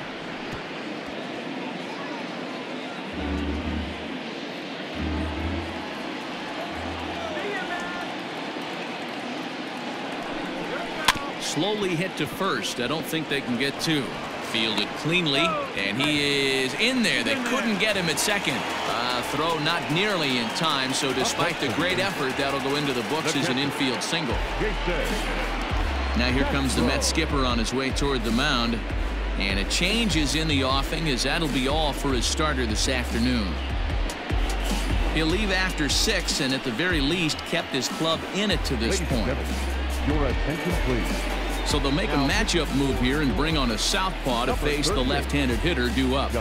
A: Slowly hit to first. I don't think they can get 2. Fielded cleanly, and he is in there. They couldn't get him at second. Throw not nearly in time, so despite the great effort, that'll go into the books as an infield single. Now here comes the Mets skipper on his way toward the mound, and a change is in the offing, as that'll be all for his starter this afternoon. He'll leave after 6, and at the very least kept his club in it to this point.
C: Your attention, please.
A: So they'll make a matchup move here and bring on a southpaw to face the left-handed hitter due up.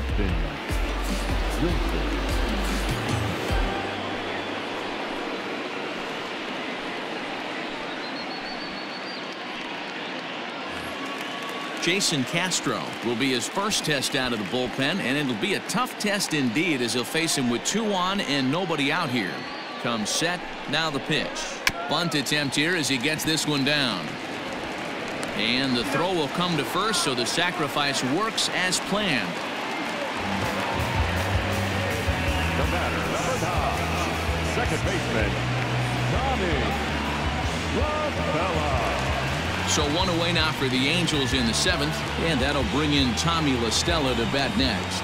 A: Jason Castro will be his first test out of the bullpen, and it'll be a tough test indeed as he'll face him with 2 on and nobody out here. Comes set, now the pitch. Bunt attempt here as he gets this one down. And the throw will come to first, so the sacrifice works as planned.
C: The batter, number 9, second baseman, Tommy LaStella.
A: So 1 away now for the Angels in the 7th, and that'll bring in Tommy LaStella to bat next.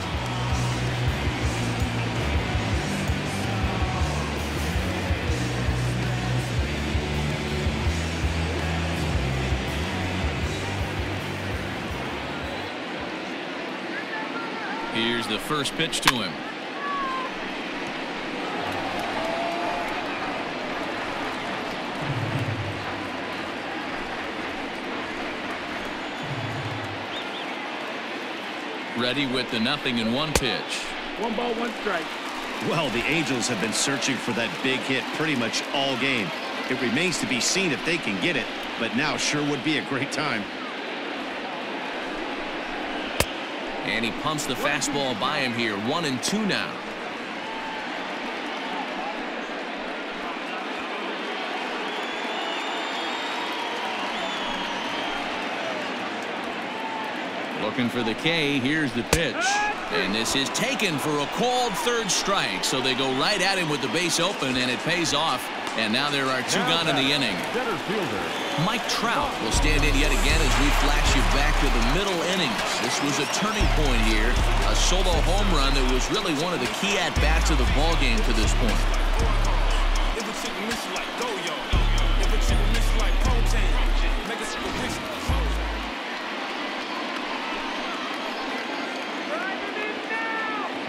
A: Here's the first pitch to him. Ready with the 0-1 pitch.
D: 1 ball, 1 strike.
B: Well, the Angels have been searching for that big hit pretty much all game. It remains to be seen if they can get it, but now sure would be a great time.
A: And he pumps the fastball by him here. 1-2 now. Looking for the K. Here's the pitch. And this is taken for a called third strike. So they go right at him with the base open, and it pays off. And now there are 2 gone in the inning.
C: Center fielder.
A: Mike Trout will stand in yet again as we flash you back to the middle innings. This was a turning point here. A solo home run that was really one of the key at-bats of the ballgame to this point.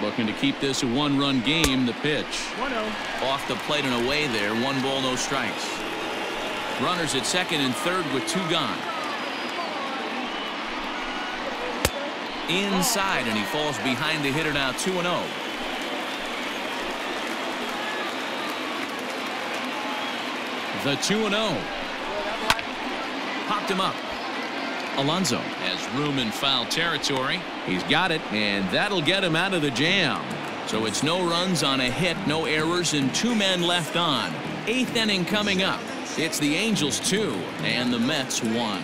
A: Looking to keep this a 1-run game. The pitch.
D: 1-0.
A: Off the plate and away there. 1 ball, no strikes. Runners at second and third with 2 gone. Inside, and he falls behind the hitter now. 2-0. The 2-0. Popped him up. Alonso has room in foul territory. He's got it, and that'll get him out of the jam. So it's no runs on a hit, no errors, and 2 men left on. 8th inning coming up. It's the Angels 2 and the Mets 1.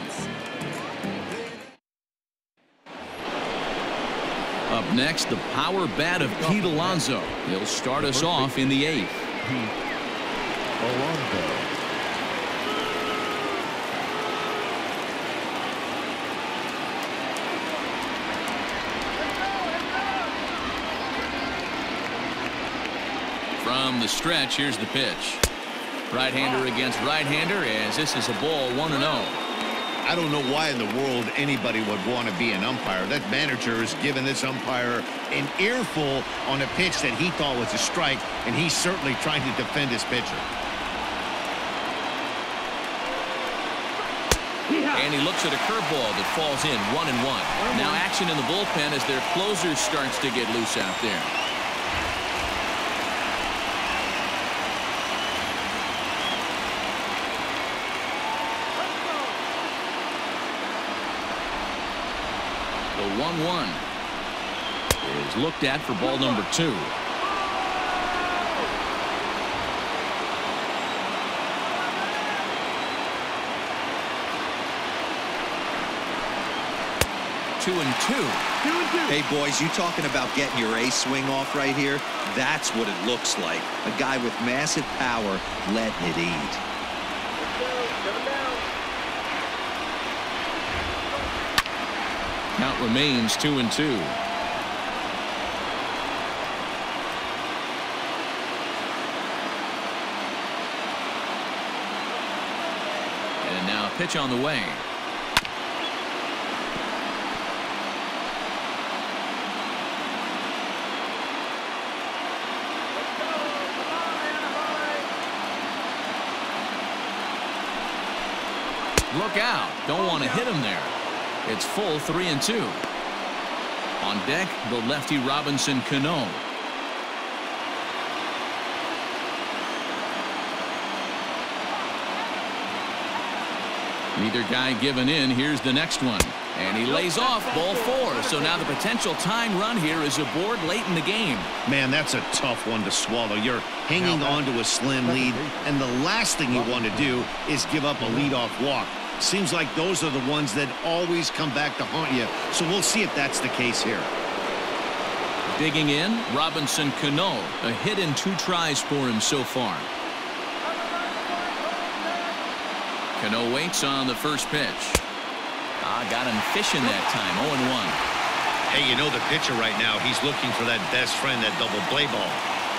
A: Up next, the power bat of Pete Alonso. He'll start us off in the 8th.
C: Alonso.
A: From the stretch, here's the pitch. Right-hander against right-hander, as this is a ball. 1-0.
B: I don't know why in the world anybody would want to be an umpire. That manager has given this umpire an earful on a pitch that he thought was a strike, and he's certainly trying to defend his pitcher.
A: And he looks at a curveball that falls in. 1-1. Now action in the bullpen as their closer starts to get loose out there. The 1-1 is looked at for ball number 2. Two and two.
E: Hey, boys, you talking about getting your ace swing off right here? That's what it looks like. A guy with massive power letting it eat.
A: Count remains 2-2. And now a pitch on the way. Look out. Don't want to hit him there. It's full 3-2. On deck, the lefty Robinson Cano. Neither guy giving in. Here's the next one. And he lays off ball 4. So now the potential tying run here is aboard late in the game.
B: Man, that's a tough one to swallow. You're hanging on to a slim lead, and the last thing you want to do is give up a leadoff walk. Seems like those are the ones that always come back to haunt you. So we'll see if that's the case here.
A: Digging in, Robinson Cano. A hit in 2 tries for him so far. Cano waits on the first pitch. Got him fishing that time. 0-1.
B: Hey, you know the pitcher right now, he's looking for that best friend, that double play ball.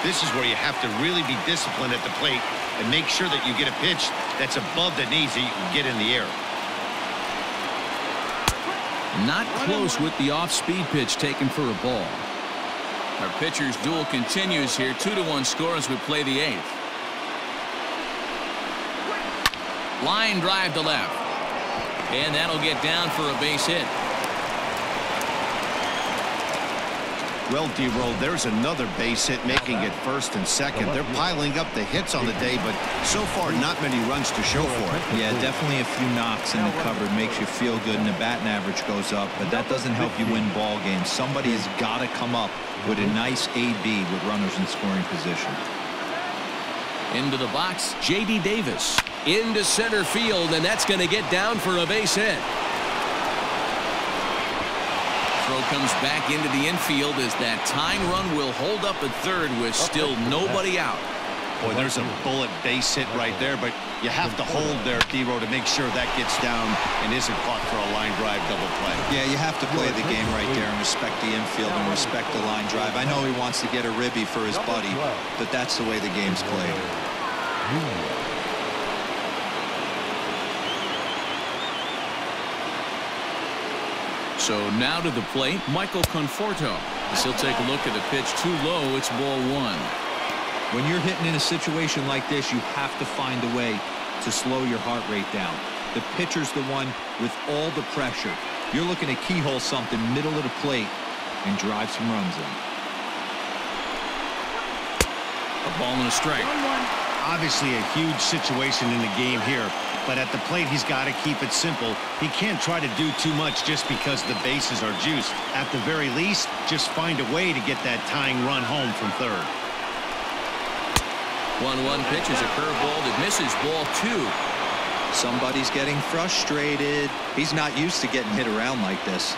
B: This is where you have to really be disciplined at the plate and make sure that you get a pitch that's above the knees that you can get in the air.
A: Not close with the off-speed pitch taken for a ball. Our pitcher's duel continues here. 2-1 score as we play the 8th. Line drive to left. And that'll get down for a base hit.
B: Well, D-Roll, there's another base hit, making it first and second. They're piling up the hits on the day, but so far not many runs to show for it.
E: Yeah, definitely a few knocks in the cupboard makes you feel good, and the batting average goes up, but that doesn't help you win ball games. Somebody's got to come up with a nice AB with runners in scoring position.
A: Into the box, J.D. Davis. Into center field, and that's going to get down for a base hit. Throw comes back into the infield as that tying run will hold up at third with still nobody out.
B: Boy, there's a bullet base hit right there, but you have to hold there, D-Roll, to make sure that gets down and isn't caught for a line drive double play.
E: Yeah, you have to play the game right there and respect the infield and respect the line drive. I know he wants to get a ribby for his buddy, but that's the way the game's played.
A: So now to the plate, Michael Conforto. As he'll take a look at the pitch too low. It's ball 1.
E: When you're hitting in a situation like this, you have to find a way to slow your heart rate down. The pitcher's the one with all the pressure. You're looking to keyhole something middle of the plate and drive some runs in.
A: A ball and a strike.
B: Obviously a huge situation in the game here, but at the plate he's got to keep it simple. He can't try to do too much just because the bases are juiced. At the very least, just find a way to get that tying run home from third.
A: 1-1 pitch is a curveball that misses, ball 2.
E: Somebody's getting frustrated. He's not used to getting hit around like this.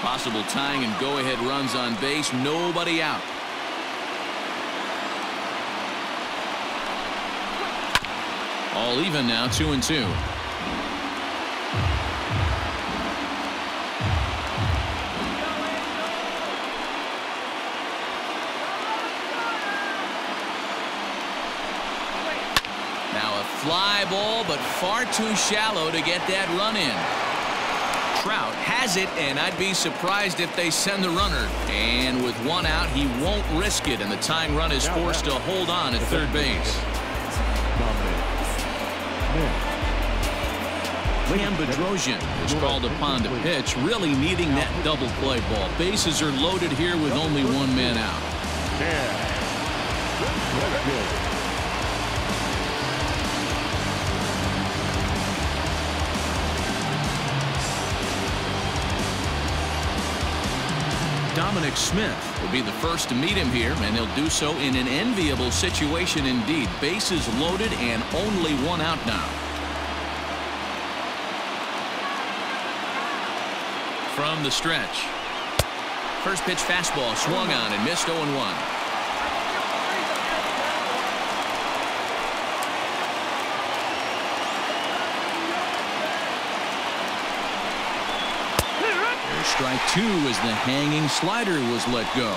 A: Possible tying and go-ahead runs on base. Nobody out. All even now, 2-2. Now a fly ball, but far too shallow to get that run in. Trout has it, and I'd be surprised if they send the runner. And with 1 out, he won't risk it, and the tying run is forced to hold on at third base. Cam Bedrosian is called upon to pitch, really needing that double play ball. Bases are loaded here with only 1 man out. Dominic Smith will be the first to meet him here, and he'll do so in an enviable situation indeed. Bases loaded and only 1 out now. From the stretch. First pitch fastball swung on and missed 0-1. There's strike 2 as the hanging slider was let go.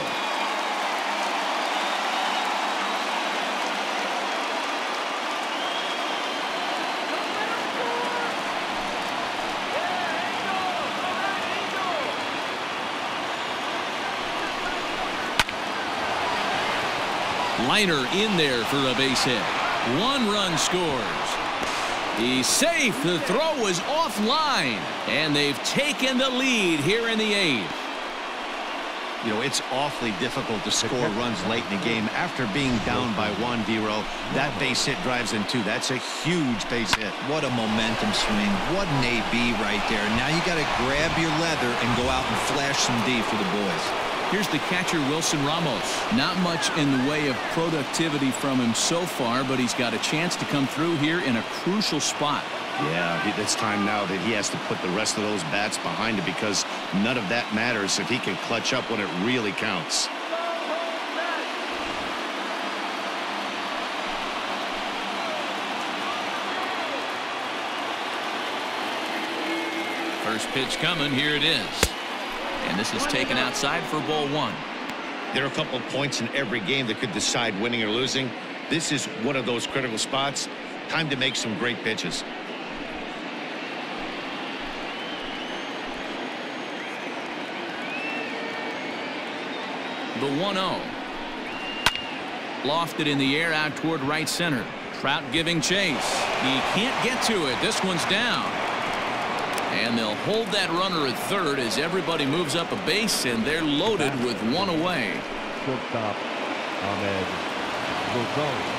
A: Liner in there for a base hit. 1 run scores. He's safe. The throw was offline, and they've taken the lead here in the 8th.
B: You know, it's awfully difficult to score runs late in the game after being down by 1, D-Roll. That base hit drives in 2. That's a huge base hit.
E: What a momentum swing. What an AB right there. Now you got to grab your leather and go out and flash some D for the boys.
A: Here's the catcher, Wilson Ramos. Not much in the way of productivity from him so far, but he's got a chance to come through here in a crucial spot.
B: Yeah, it's time now that he has to put the rest of those bats behind it, because none of that matters if he can clutch up when it really counts.
A: First pitch coming. Here it is. And this is taken outside for ball 1.
B: There are a couple of points in every game that could decide winning or losing. This is one of those critical spots. Time to make some great pitches.
A: The 1-0. Lofted in the air out toward right center. Trout giving chase. He can't get to it. This one's down. And they'll hold that runner at third as everybody moves up a base, and they're loaded with one away.
C: Shortstop, Ahmed Rosales.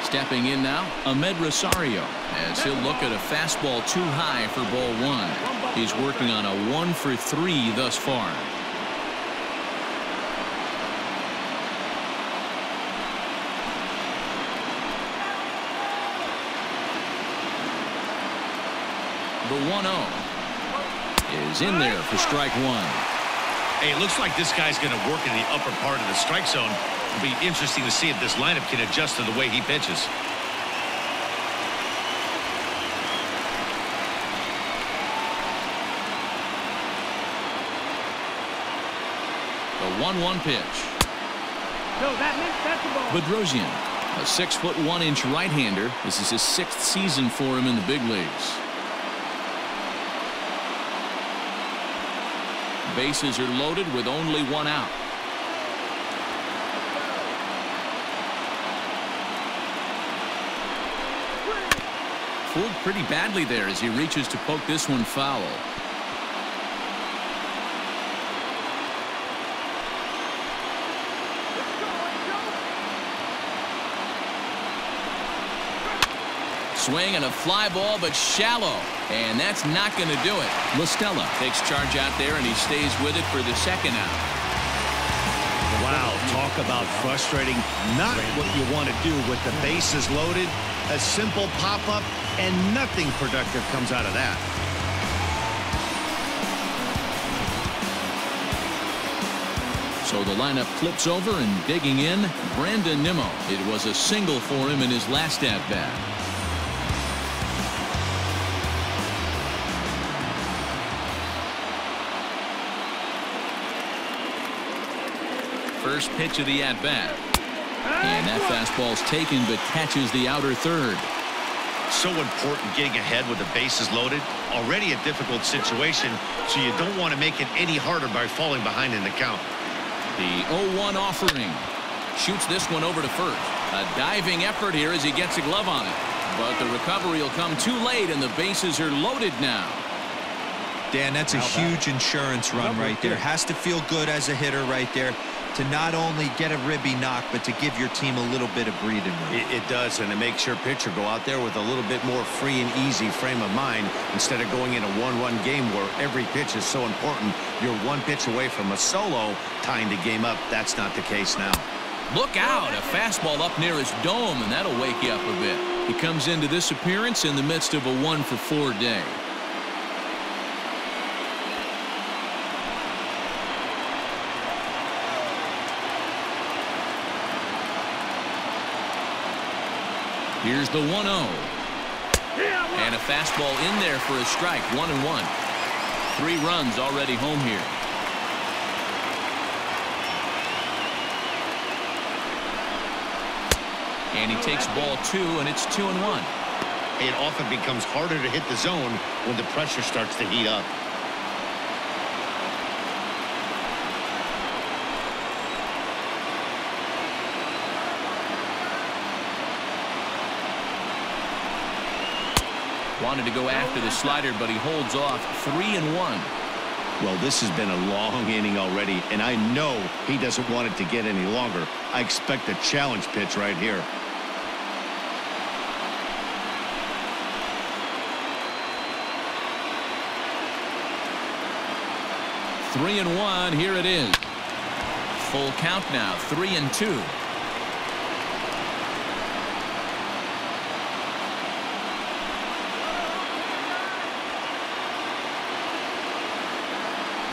A: Stepping in now, Ahmed Rosario, as he'll look at a fastball too high for ball one. He's working on a 1-for-3 thus far. The 1-0 is in there for strike one.
B: Hey, it looks like this guy's going to work in the upper part of the strike zone. It'll be interesting to see if this lineup can adjust to the way he pitches.
A: The 1-1 pitch.
D: No, that's the ball.
A: Bedrosian, a 6'1" right-hander. This is his 6th season for him in the big leagues. Bases are loaded with only one out. Fooled pretty badly there as he reaches to poke this one foul. Swing and a fly ball, but shallow. And that's not going to do it. LaStella takes charge out there, and he stays with it for the second out.
B: Wow, talk about frustrating. Not what you want to do with the bases loaded. A simple pop-up, and nothing productive comes out of that.
A: So the lineup flips over, and digging in, Brandon Nimmo. It was a single for him in his last at-bat. First pitch of the at-bat. And that fastball's taken, but catches the outer third.
B: So important getting ahead with the bases loaded. Already a difficult situation, so you don't want to make it any harder by falling behind in the count.
A: The 0-1 offering. Shoots this one over to first. A diving effort here as he gets a glove on it. But the recovery will come too late, and the bases are loaded now.
E: Dan, that's a huge insurance run right there. Has to feel good as a hitter right there to not only get a ribby knock, but to give your team a little bit of breathing room.
B: It does, and it makes your pitcher go out there with a little bit more free and easy frame of mind instead of going in a one-run game where every pitch is so important. You're one pitch away from a solo, tying the game up. That's not the case now.
A: Look out, a fastball up near his dome, and that'll wake you up a bit. He comes into this appearance in the midst of a 1-for-4 day. Here's the 1-0. And a fastball in there for a strike. 1-1. 3 runs already home here. And he takes ball 2, and it's 2-1.
B: It often becomes harder to hit the zone when the pressure starts to heat up.
A: Wanted to go after the slider, but he holds off. 3-1.
B: Well, this has been a long inning already, and I know he doesn't want it to get any longer. I expect a challenge pitch right here.
A: Three and 1. Here it is. Full count now. 3-2.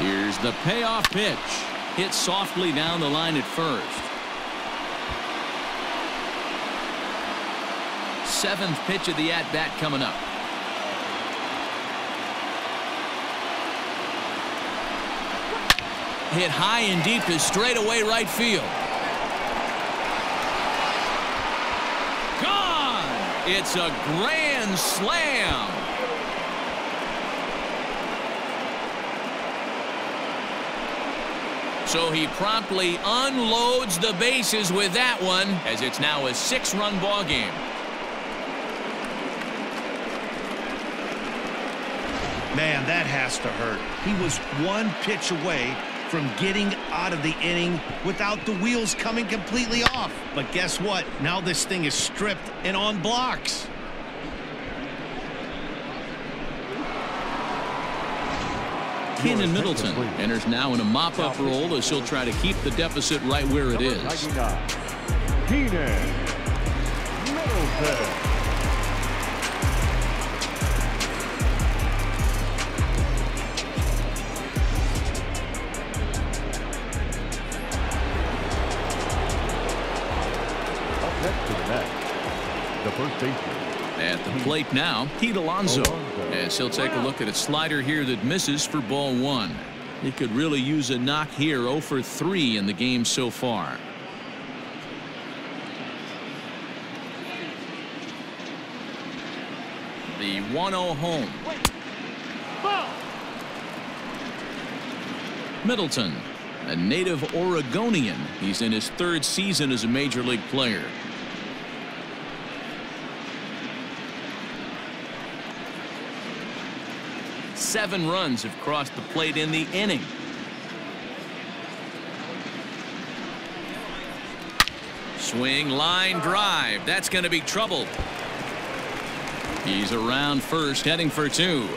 A: Here's the payoff pitch. Hit softly down the line at first. 7th pitch of the at-bat coming up. Hit high and deep to straightaway right field. Gone! It's a grand slam. So he promptly unloads the bases with that one, as it's now a 6-run ball game.
B: Man, that has to hurt. He was one pitch away from getting out of the inning without the wheels coming completely off. But guess what? Now this thing is stripped and on blocks.
A: Kenan Middleton enters now in a mop-up role as he'll try to keep the deficit right where it is.
C: Kenan Middleton. Up next to the net, the first baseman.
A: At the plate now, Pete Alonso, as he'll take a look at a slider here that misses for ball 1. He could really use a knock here. 0 for 3 in the game so far. The 1-0 home. Middleton, a native Oregonian. He's in his 3rd season as a major league player. Seven runs have crossed the plate in the inning. Swing, line drive. That's going to be trouble. He's around first, heading for 2.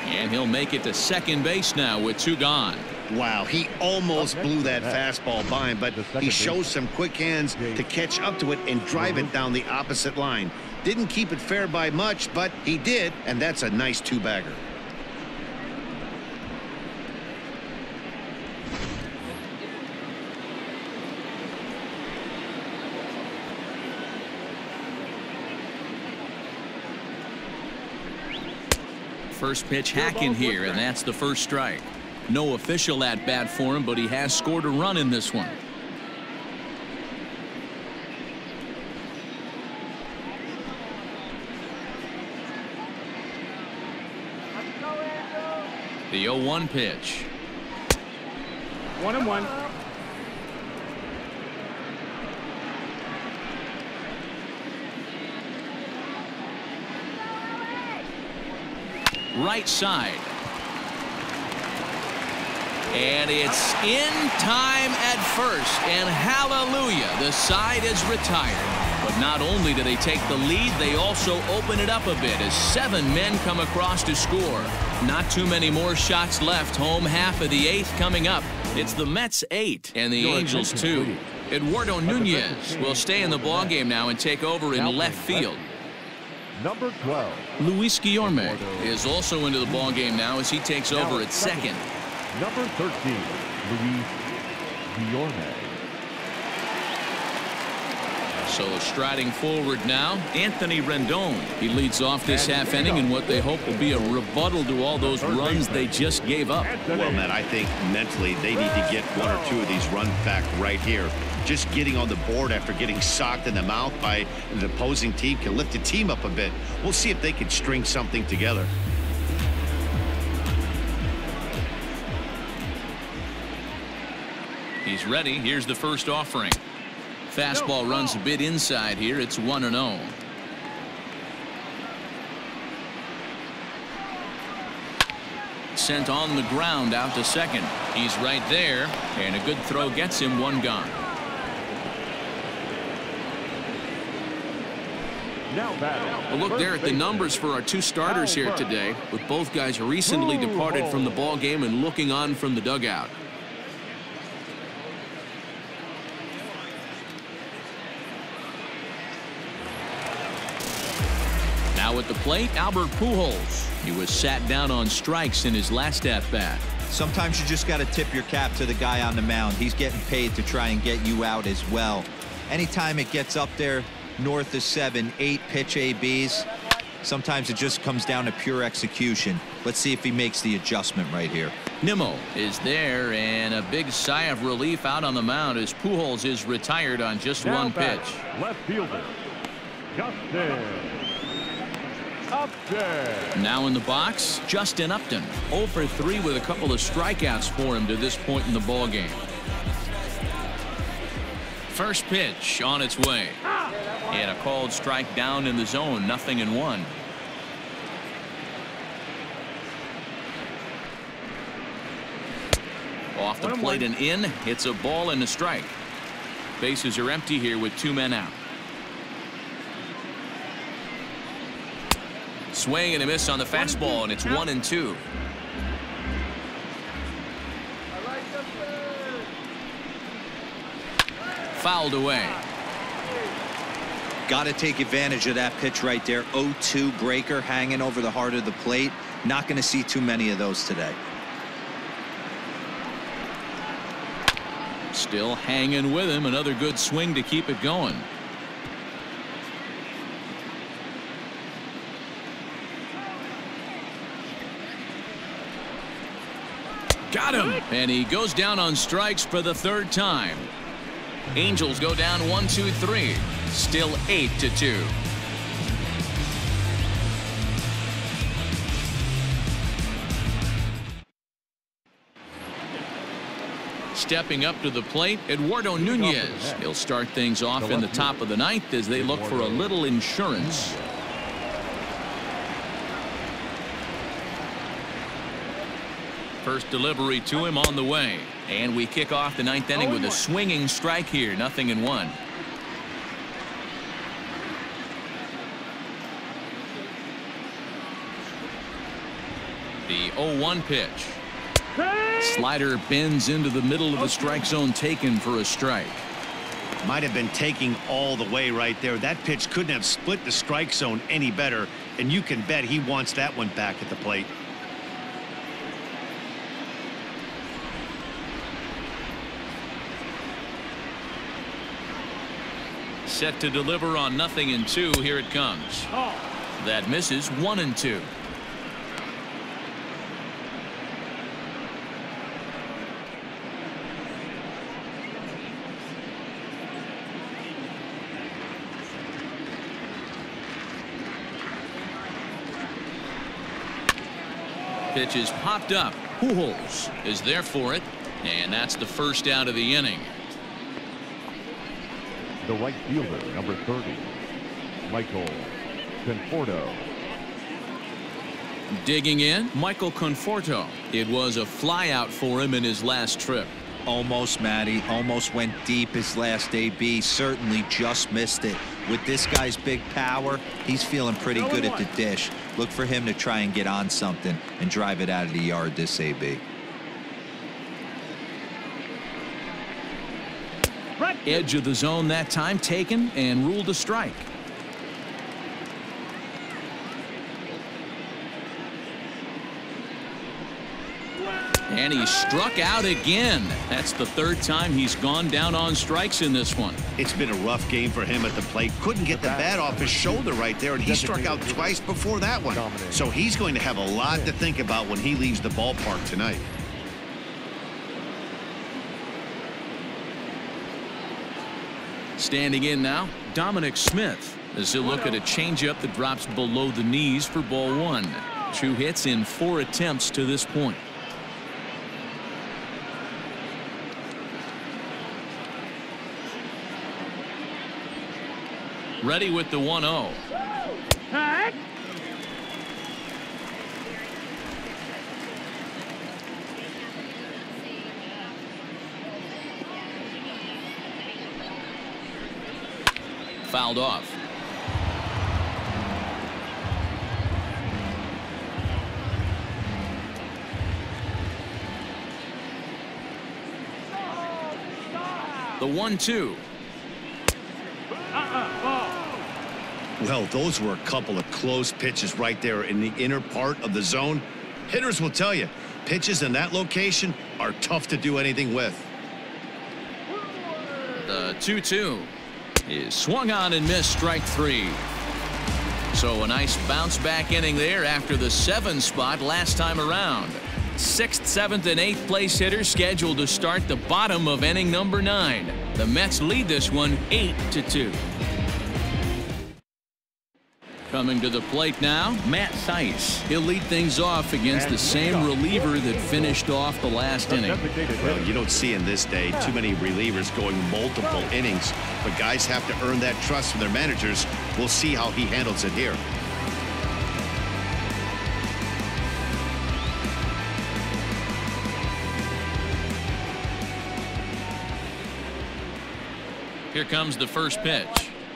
A: And he'll make it to second base now with 2 gone.
B: Wow, he almost blew that fastball by him, but he shows some quick hands to catch up to it and drive it down the opposite line. Didn't keep it fair by much, but he did, and that's a nice 2-bagger.
A: First pitch hacking here, and that's the first strike. No official at bat for him, but he has scored a run in this one. The 0-1 pitch.
D: 1-1.
A: Right side. And it's in time at first. And hallelujah, the side is retired. But not only do they take the lead, they also open it up a bit as 7 men come across to score. Not too many more shots left. Home half of the 8th coming up. It's the Mets 8 and the Angels 2. Eduardo Nunez will stay in the ballgame now and take over in left field.
C: Number 12.
A: Luis Guillorme is also into the ballgame now as he takes over at second.
C: Number 13, Luis Guillorme.
A: So striding forward now, Anthony Rendon. He leads off this half inning in what they hope will be a rebuttal to all those runs they just gave up.
B: Well, Matt, I think mentally they need to get 1 or 2 of these runs back right here. Just getting on the board after getting socked in the mouth by the opposing team can lift the team up a bit. We'll see if they can string something together.
A: He's ready. Here's the first offering. Fastball runs a bit inside here. It's 1-0. Sent on the ground out to second. He's right there, and a good throw gets him 1 gone. A look there at the numbers for our 2 starters here today, with both guys recently departed from the ball game and looking on from the dugout. Now at the plate, Albert Pujols. He was sat down on strikes in his last at-bat.
E: Sometimes you just got to tip your cap to the guy on the mound. He's getting paid to try and get you out as well. Anytime it gets up there north of 7, 8 pitch ABs, sometimes it just comes down to pure execution. Let's see if he makes the adjustment right here.
A: Nimmo is there, and a big sigh of relief out on the mound as Pujols is retired on just 1 pitch.
C: Left fielder, Justin Upton.
A: Now in the box, Justin Upton. 0 for 3 with a couple of strikeouts for him to this point in the ball game. First pitch on its way. And a called strike down in the zone, 0-1. Off the plate and in. It's a ball and a strike. Bases are empty here with 2 men out. Swing and a miss on the fastball, and it's 1-2. Fouled away.
E: Got to take advantage of that pitch right there. 0-2 breaker hanging over the heart of the plate. Not going to see too many of those today.
A: Still hanging with him. Another good swing to keep it going. Got him. And he goes down on strikes for the 3rd time. Angels go down 1-2-3. Still 8-2. Stepping up to the plate, Eduardo Nunez. He'll start things off in the top of the 9th as they look for a little insurance. First delivery to him on the way. And we kick off the 9th inning with a swinging strike here. 0-1. The 0-1 pitch. Slider bends into the middle of the strike zone, taken for a strike.
B: Might have been taking all the way right there. That pitch couldn't have split the strike zone any better, and you can bet he wants that one back at the plate.
A: Set to deliver on 0-2. Here it comes. That misses. 1-2. Pitch is popped up. Pujols is there for it, and that's the first out of the inning.
C: The right fielder, number 30, Michael Conforto.
A: Digging in, Michael Conforto. It was a flyout for him in his last trip.
E: Almost, Matty. Almost went deep his last AB. Certainly just missed it. With this guy's big power, he's feeling pretty good at the dish. Look for him to try and get on something and drive it out of the yard this AB.
A: Edge of the zone that time, taken and ruled a strike. And he struck out again. That's the 3rd time he's gone down on strikes in this one.
B: It's been a rough game for him at the plate. Couldn't get the bat off his shoulder right there, and he struck out twice before that one. So he's going to have a lot to think about when he leaves the ballpark tonight.
A: Standing in now, Dominic Smith, as he'll look at a changeup that drops below the knees for ball 1. 2 hits in 4 attempts to this point. Ready with the 1-0. Fouled off. The 1-2.
B: Well, those were a couple of close pitches right there in the inner part of the zone. Hitters will tell you, pitches in that location are tough to do anything with.
A: The 2-2 is swung on and missed, strike 3. So a nice bounce back inning there after the 7 spot last time around. 6th, 7th, and 8th place hitters scheduled to start the bottom of inning number 9. The Mets lead this one 8-2. Coming to the plate now, Matt Thaiss. He'll lead things off against the same reliever that finished off the last inning.
B: Well, you don't see in this day too many relievers going multiple innings, but guys have to earn that trust from their managers. We'll see how he handles it here.
A: Here comes the first pitch.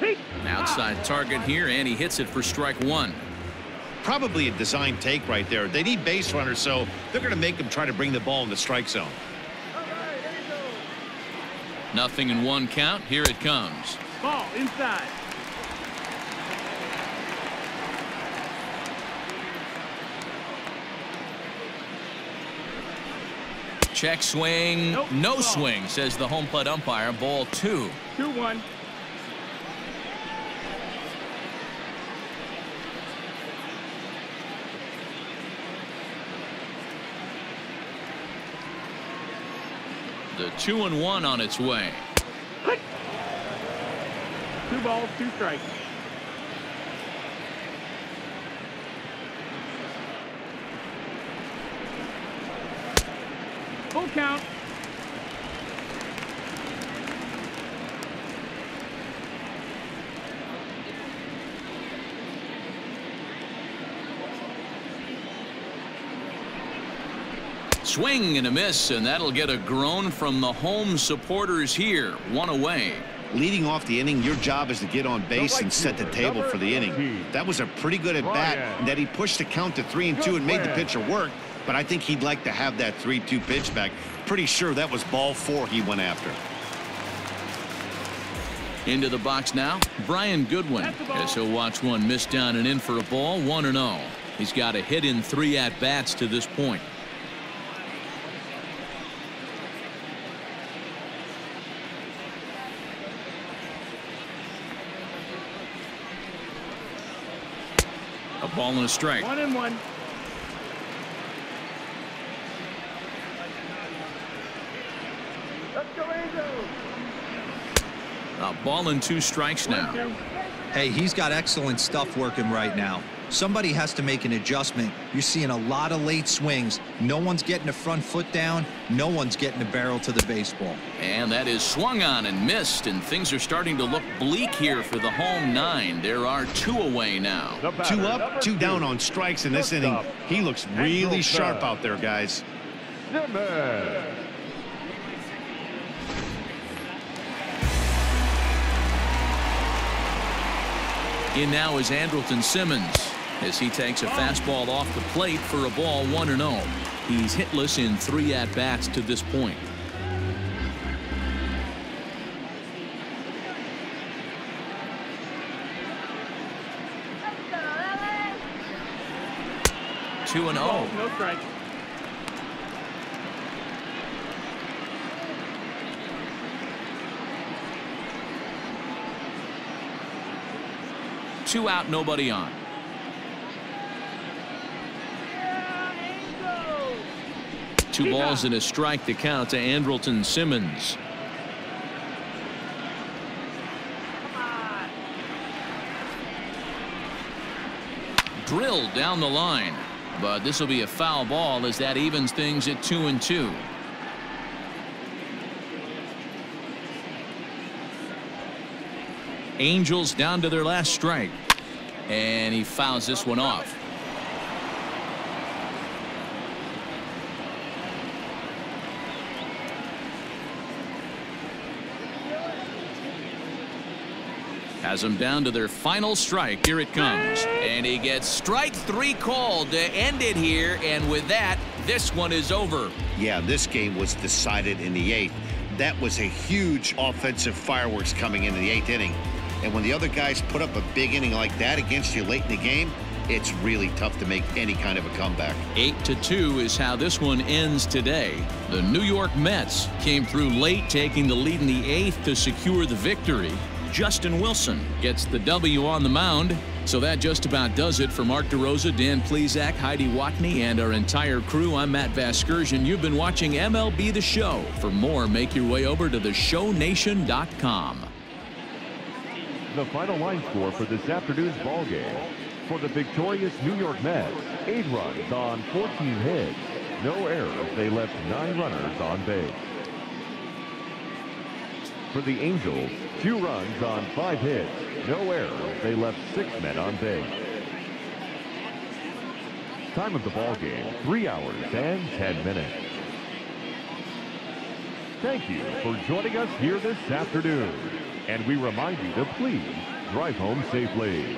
A: An outside target here, and he hits it for strike one.
B: Probably a design take right there. They need base runners, so they're going to make them try to bring the ball in the strike zone.
A: Nothing in one count. Here it comes.
D: Ball inside.
A: Check swing.
D: Nope.
A: No swing, says the home plate umpire. Ball 2.
D: 2-1.
A: The 2-1 on its way.
D: 2 balls, 2 strikes. Full count.
A: Swing and a miss, and that'll get a groan from the home supporters here. 1 away.
B: Leading off the inning, your job is to get on base and set the table for the inning. That was a pretty good at bat, and that he pushed the count to 3-2 and made the pitcher work. But I think he'd like to have that 3-2 pitch back. Pretty sure that was ball 4 he went after.
A: Into the box now, Brian Goodwin. As he'll watch one miss down and in for a ball. 1-0. He's got a hit in 3 at-bats to this point. A ball and a strike.
D: 1-1. Let's go, Angels.
A: A ball and 2 strikes now.
E: Hey, he's got excellent stuff working right now. Somebody has to make an adjustment. You're seeing a lot of late swings. No one's getting the front foot down. No one's getting the barrel to the baseball.
A: And that is swung on and missed, and things are starting to look bleak here for the home 9. There are 2 away now.
B: 2 up, 2 down on strikes in this inning. He looks really sharp out there, guys.
A: In now is Andrelton Simmons as he takes a fastball off the plate for a ball. 1-0. He's hitless in 3 at-bats to this point. Two and 0.
D: No strike.
A: Two out, nobody on. Two balls and a strike to count to Andrelton Simmons. Drilled down the line, but this will be a foul ball as that evens things at 2-2. Angels down to their last strike, and he fouls this one off. Has them down to their final strike. Here it comes, and he gets strike 3 called to end it here, and with that, this one is over.
B: Yeah, this game was decided in the 8th. That was a huge offensive fireworks coming into the 8th inning. And when the other guys put up a big inning like that against you late in the game, it's really tough to make any kind of a comeback.
A: 8-2 is how this one ends today. The New York Mets came through late, taking the lead in the 8th to secure the victory. Justin Wilson gets the W on the mound. So that just about does it for Mark DeRosa, Dan Plesac, Heidi Watney, and our entire crew. I'm Matt Vasgersian. You've been watching MLB The Show. For more, make your way over to theshownation.com.
C: the final line score for this afternoon's ball game. For the victorious New York Mets, 8 runs on 14 hits. No errors. They left 9 runners on base. For the Angels, 2 runs on 5 hits. No errors. They left 6 men on base. Time of the ball game, 3 hours and 10 minutes. Thank you for joining us here this afternoon. And we remind you to please drive home safely.